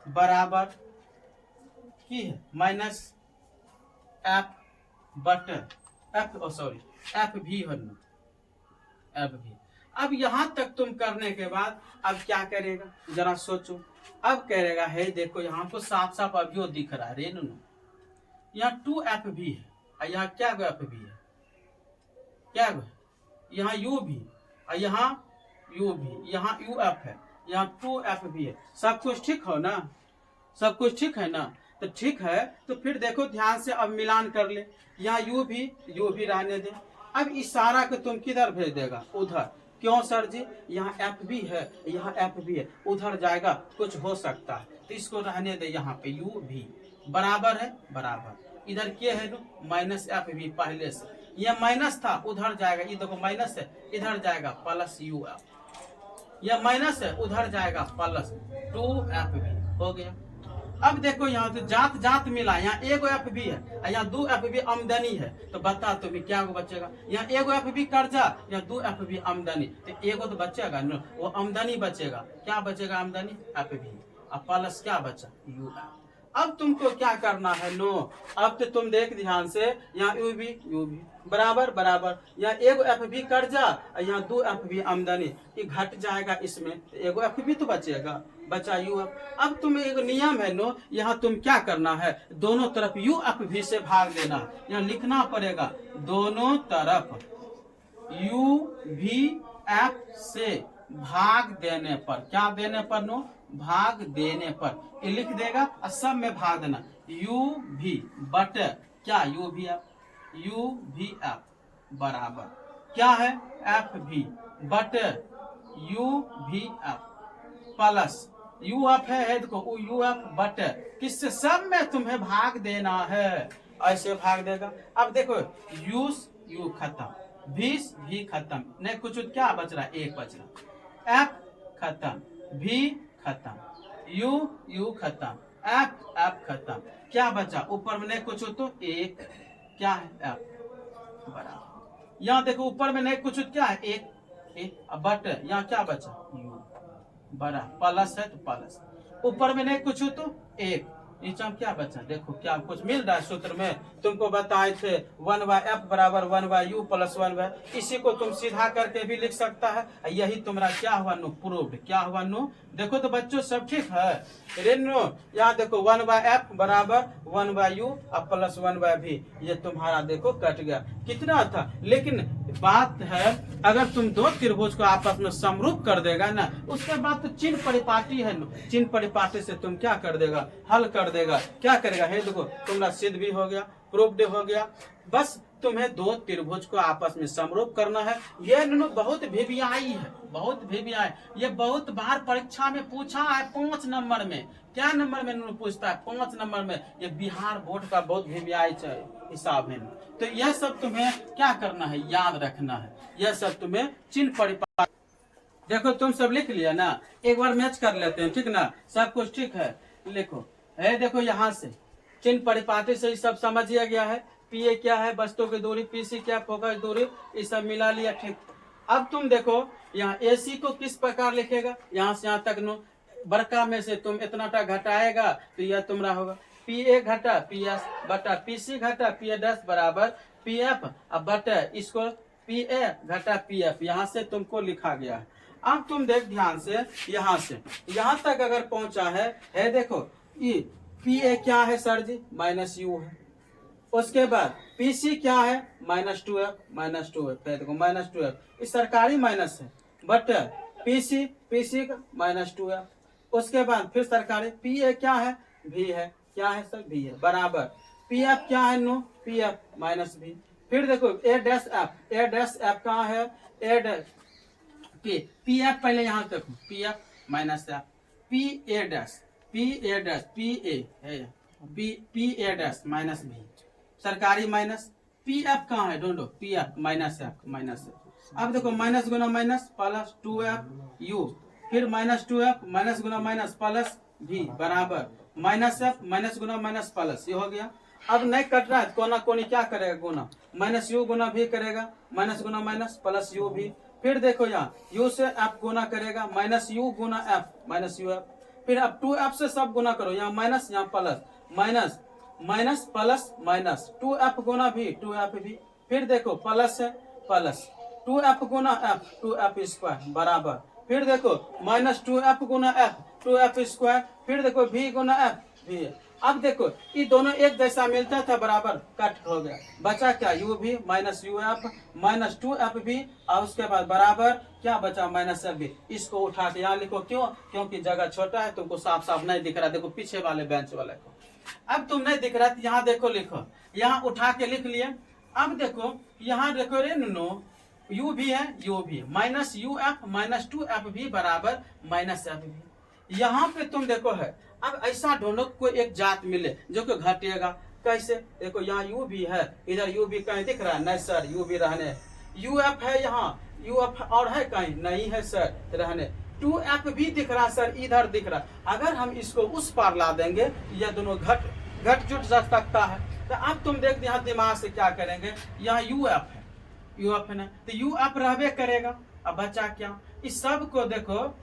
बराबर की है माइनस एफ बटर एफ भी होना, एफ भी। अब यहाँ तक तुम करने के बाद अब क्या करेगा? जरा सोचो। अब करेगा, है देखो यहाँ को साफ साफ अभी दिख रहा है रे नो, यहाँ 2f भी है और यहाँ क्या एफ भी है, क्या यहाँ यू भी और यहाँ यू भी, यहाँ यू एफ है, यहाँ 2f भी है। सब कुछ ठीक हो ना? सब कुछ ठीक है ना? तो ठीक है, तो फिर देखो ध्यान से अब मिलान कर ले। यहाँ यू भी रहने दे। अब इस सारा को तुम किधर भेज देगा? उधर। क्यों सर जी? यहाँ एफ भी है, यहाँ एफ भी है, उधर जाएगा कुछ हो सकता है, तो इसको रहने दे। यहाँ पे यू भी बराबर है बराबर, इधर क्या है नो? माइनस एफ भी पहले से, यह माइनस था उधर जाएगा, ये देखो माइनस है, इधर जाएगा प्लस यू एफ, यह माइनस है उधर जाएगा प्लस 2f भी हो गया। अब देखो यहाँ तो जात जात मिला, यहाँ एगो एफ भी है, यहाँ 2f भी आमदनी है, तो बता तुम्हें क्या बचेगा? यहाँ एगो एफ भी कर्जा, यहाँ 2f भी आमदनी, तो एगो तो बचेगा न, वो आमदनी बचेगा। क्या बचेगा? आमदनी एफ भी, अब प्लस क्या बचा? U F. अब तुमको क्या करना है नो? अब तो तुम देख ध्यान से, यहाँ यू भी बराबर बराबर, यहाँ एगो एफ भी कर्जा, यहाँ 2f भी आमदनी, ये घट जाएगा इसमें, एगो एफ भी तो बचेगा, बचा यू एफ। अब तुम्हें एक नियम है नो, यहाँ तुम क्या करना है? दोनों तरफ यू एफ भी से भाग देना, यहाँ लिखना पड़ेगा दोनों तरफ यू भी एफ से भाग देने पर, क्या देने पर नो? भाग देने पर, ये लिख देगा और सब में भाग देना, यू भी बट क्या? यू भी एफ बराबर क्या है? एफ भी बट यू भी एफ प्लस यू एफ है, देखो यू एफ बट किससे? सब में तुम्हें भाग देना है, ऐसे भाग देगा। अब देखो यू खत्म, भी खत्म, नहीं कुछ क्या बच रहा? एक बच रहा, एफ खत्म, भी खत्म, यू खत्म, एफ खत्म, क्या बचा? ऊपर में नहीं कुछ तो एक, क्या है? एफ बराबर। यहाँ देखो ऊपर में नहीं कुछ क्या है? एक बट यहाँ क्या बचा? यू बड़ा प्लस है तो प्लस, ऊपर में नहीं कुछ तो एक, नीचे क्या बचा, देखो क्या कुछ मिल रहा है सूत्र में, तुमको बताए थे 1/f बराबर 1/u प्लस 1/, इसी को तुम सीधा करके भी लिख सकता है। यही तुम्हारा क्या हुआ नु, प्रूव्ड। क्या हुआ नु, देखो तो बच्चों सब ठीक है रे नो। यहाँ देखो 1/f बराबर 1/u और प्लस 1/v, ये तुम्हारा देखो कट गया, कितना था। लेकिन बात है अगर तुम दो त्रिभुज को आपस में समरूप कर देगा ना, उसके बाद तो चिन्ह परिपाटी है, चिन्ह परिपाटी से तुम क्या कर देगा, हल कर देगा। क्या करेगा, है देखो तुम्हारा सिद्ध भी हो गया, प्रूव्ड हो गया। बस तुम्हें दो त्रिभुज को आपस में समरूप करना है। ये बहुत भिवियाई है, बहुत भिवियाई। ये बहुत बार परीक्षा में पूछा है 5 नंबर में। क्या नंबर में पूछता है, 5 नंबर में। ये बिहार बोर्ड का बहुत भिवियाई हिसाब है। तो यह सब तुम्हें क्या करना है, याद रखना है। यह सब तुम्हें चिन्ह परिपाटी, देखो तुम सब लिख लिया ना, एक बार मैच कर लेते हैं, ठीक ना, सब कुछ ठीक है। लिखो है, देखो यहाँ से चिन्ह परिपाटी से सब समझ लिया गया है। पी ए क्या है, वस्तु की दूरी, पी सी क्या, फोकस दूरी, ये सब मिला लिया, ठीक। अब तुम देखो यहाँ ए सी को किस प्रकार लिखेगा, यहाँ से यहाँ तक नो, बड़का में से तुम इतना टा घटाएगा तो यह तुम्हारा होगा पी ए घटा पी एस बटा पी सी घटा पी ए डस बराबर पी एफ, अब बटा इसको पी ए घटा पी एफ, यहाँ से तुमको लिखा गया है। अब तुम देख ध्यान से यहाँ तक अगर पहुंचा है देखो ये पी ए क्या है सर जी, -u है। उसके बाद पी सी क्या है, -2f, देखो -2f, इस सरकारी माइनस है, बट पी सी का -2f। उसके बाद फिर सरकारी पी ए क्या है, भी है, क्या है सर, भी है, बराबर पी एफ क्या है नो, पी एफ -v। फिर देखो ए डैश एफ कहाँ है, ए डैश पी एफ, पहले यहाँ देखो P F -f, P A dash -v, सरकारी माइनस, पी एफ कहाँ है, ढूंढो, पी एफ -f। अब देखो माइनस गुना माइनस प्लस 2f u, फिर -2f माइनस गुना माइनस प्लस v बराबर -f माइनस गुना माइनस प्लस, ये हो गया। अब नहीं कट रहा है, कोना कोनी क्या करेगा, गुना, -u गुना v करेगा, माइनस गुना माइनस प्लस u भी। फिर देखो यहाँ u से f गुना करेगा, -u गुना f -uf। फिर अब 2f से सब गुना करो, यहाँ माइनस यहाँ plus, minus plus minus 2f गुना भी 2f भी। फिर देखो प्लस है प्लस 2f गुना f 2f स्क्वायर बराबर, फिर देखो -2f गुना f 2f स्क्वायर, फिर देखो v गुना f v। अब देखो ये दोनों एक जैसा मिलता था, बराबर कट हो गया, बचा क्या, u भी -uf -2f भी, और उसके बाद बराबर क्या बचा, -f भी। इसको उठा के यहाँ लिखो, क्यों, क्योंकि जगह छोटा है, तुमको साफ साफ नहीं दिख रहा। देखो पीछे वाले बेंच वाले को अब तुम नहीं दिख रहा, यहाँ देखो लिखो, यहाँ उठा के लिख लिए। अब देखो यहाँ देखो रे नो, u भी है, u भी -uf -2f भी बराबर -f भी। यहाँ पे तुम देखो है, अब ऐसा ढूंढो कोई एक जात मिले जो कि घटेगा, कैसे, देखो यहाँ u भी है, इधर u भी कहीं दिख रहा है, नहीं सर, u भी रहने, uf है यहाँ, uf और है कहीं, नहीं है सर, रहने, 2f भी दिख रहा सर, इधर दिख रहा। अगर हम इसको उस पार ला देंगे, यह दोनों घट जुट जा सकता है। तो अब तुम देख यहाँ दिमाग से क्या करेंगे, यहाँ uf है ना, तो uf रहबे करेगा। अब बचा क्या, इस सब को देखो,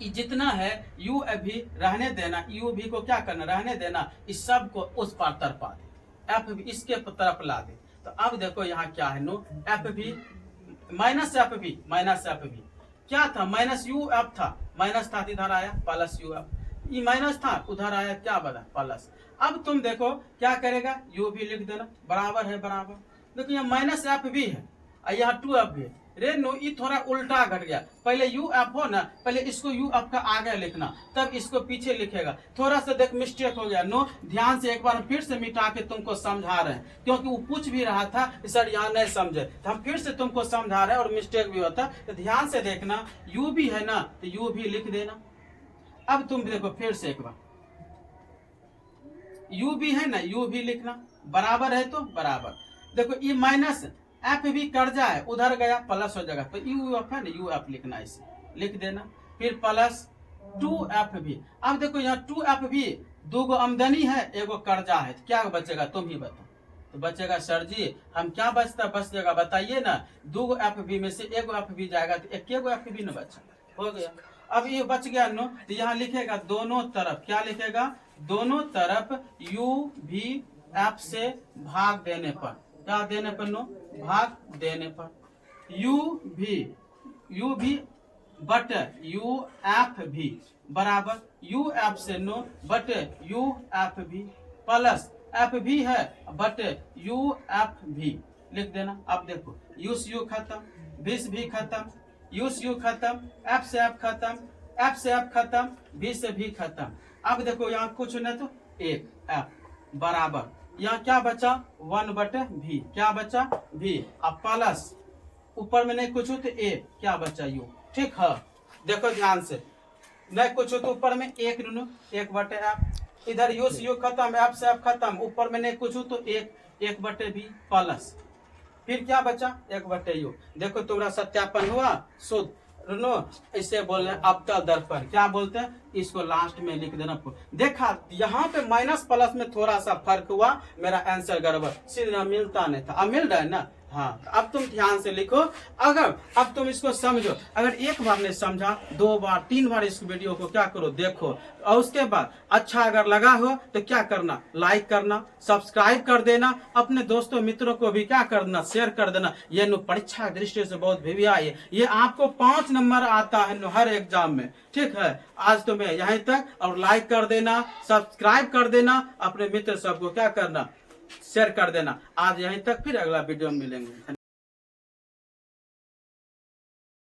जितना है u भी रहने देना, u भी को क्या करना, रहने देना, इस सब को उस पार तरफा दे, f भी इसके तरफ ला दे। तो अब देखो यहाँ क्या है नो, f भी -f भी क्या था, -uf था, माइनस था, इधर आया +uf, ये माइनस था, उधर आया क्या बना, प्लस। अब तुम देखो क्या करेगा, u भी लिख देना, बराबर है बराबर, देखो यहाँ -f भी है और यहाँ 2f भी है। रे नो ये थोड़ा उल्टा घट गया, पहले uf हो ना, पहले इसको uf का आगे लिखना, तब इसको पीछे लिखेगा। थोड़ा सा देख मिस्टेक हो गया नो, ध्यान से एक बार फिर से मिटा के तुमको समझा रहे हैं, क्योंकि वो पूछ भी रहा था सर यहाँ नहीं समझे, तो हम फिर से तुमको समझा रहे हैं और मिस्टेक भी होता, तो ध्यान से देखना। u भी है ना, तो u भी लिख देना। अब तुम देखो फिर से एक बार, u भी है ना, u भी लिखना, बराबर है तो बराबर, देखो ये माइनस f भी कर जाए, उधर गया प्लस हो जाएगा, तो uf है ना, uf लिखना, इसे लिख देना। फिर प्लस 2f भी। अब देखो यहाँ 2f भी, दो गो आमदनी है, एगो कर्जा है, तो क्या बचेगा तुम ही बताओ। तो बचेगा सर जी, हम क्या बचता, बच जाएगा बताइए ना, 2 एफ बी में से 1 एफ बी जाएगा, तो 1 एफ बी न बचा, हो गया। अब ये बच गया नो, तो यहाँ लिखेगा दोनों तरफ, क्या लिखेगा, दोनों तरफ u भी f से भाग देने पर, क्या देने पर नो, भाग देने पर, u भी बटे u f भी बराबर u f से नो बटे u f भी प्लस f भी है बटे u f भी लिख देना। अब देखो u से u खत्म, v से v खत्म, u से u खत्म, f से f खत्म, f से f खत्म, v से v खत्म। अब देखो यहाँ कुछ नहीं तो एक f बराबर यहाँ क्या बचा 1 बटे v, क्या बचा v, अब प्लस ऊपर में नहीं कुछ हो तो a, क्या बचा u। ठीक है, देखो ध्यान से, नहीं कुछ हो तो ऊपर में एक नो 1 बटे f, इधर u से u खत्म, f से f खत्म, ऊपर में नहीं कुछ हो तो 1 बटे v प्लस फिर क्या बचा 1 बटे u। देखो तुम्हारा सत्यापन हुआ शुद्ध नो, इसे बोल रहे हैं अवतल दर्पण, क्या बोलते हैं, इसको लास्ट में लिख देना। देखा यहाँ पे माइनस प्लस में थोड़ा सा फर्क हुआ, मेरा आंसर गड़बड़, सीधा मिलता नहीं था, अब मिल रहा है ना। हाँ, अब तुम ध्यान से लिखो, अगर अब तुम इसको समझो, अगर एक बार नहीं समझा 2 बार 3 बार इस वीडियो को क्या करो देखो, और उसके बाद अच्छा अगर लगा हो तो क्या करना, लाइक करना, सब्सक्राइब कर देना, अपने दोस्तों मित्रों को भी क्या करना, शेयर कर देना। ये नो परीक्षा दृष्टि से बहुत भिविया है, ये आपको 5 नंबर आता है हर एग्जाम में। ठीक है, आज तो मैं यहीं तक, और लाइक कर देना, सब्सक्राइब कर देना, अपने मित्र सबको क्या करना, शेयर कर देना। आज यहीं तक, फिर अगला वीडियो में मिलेंगे।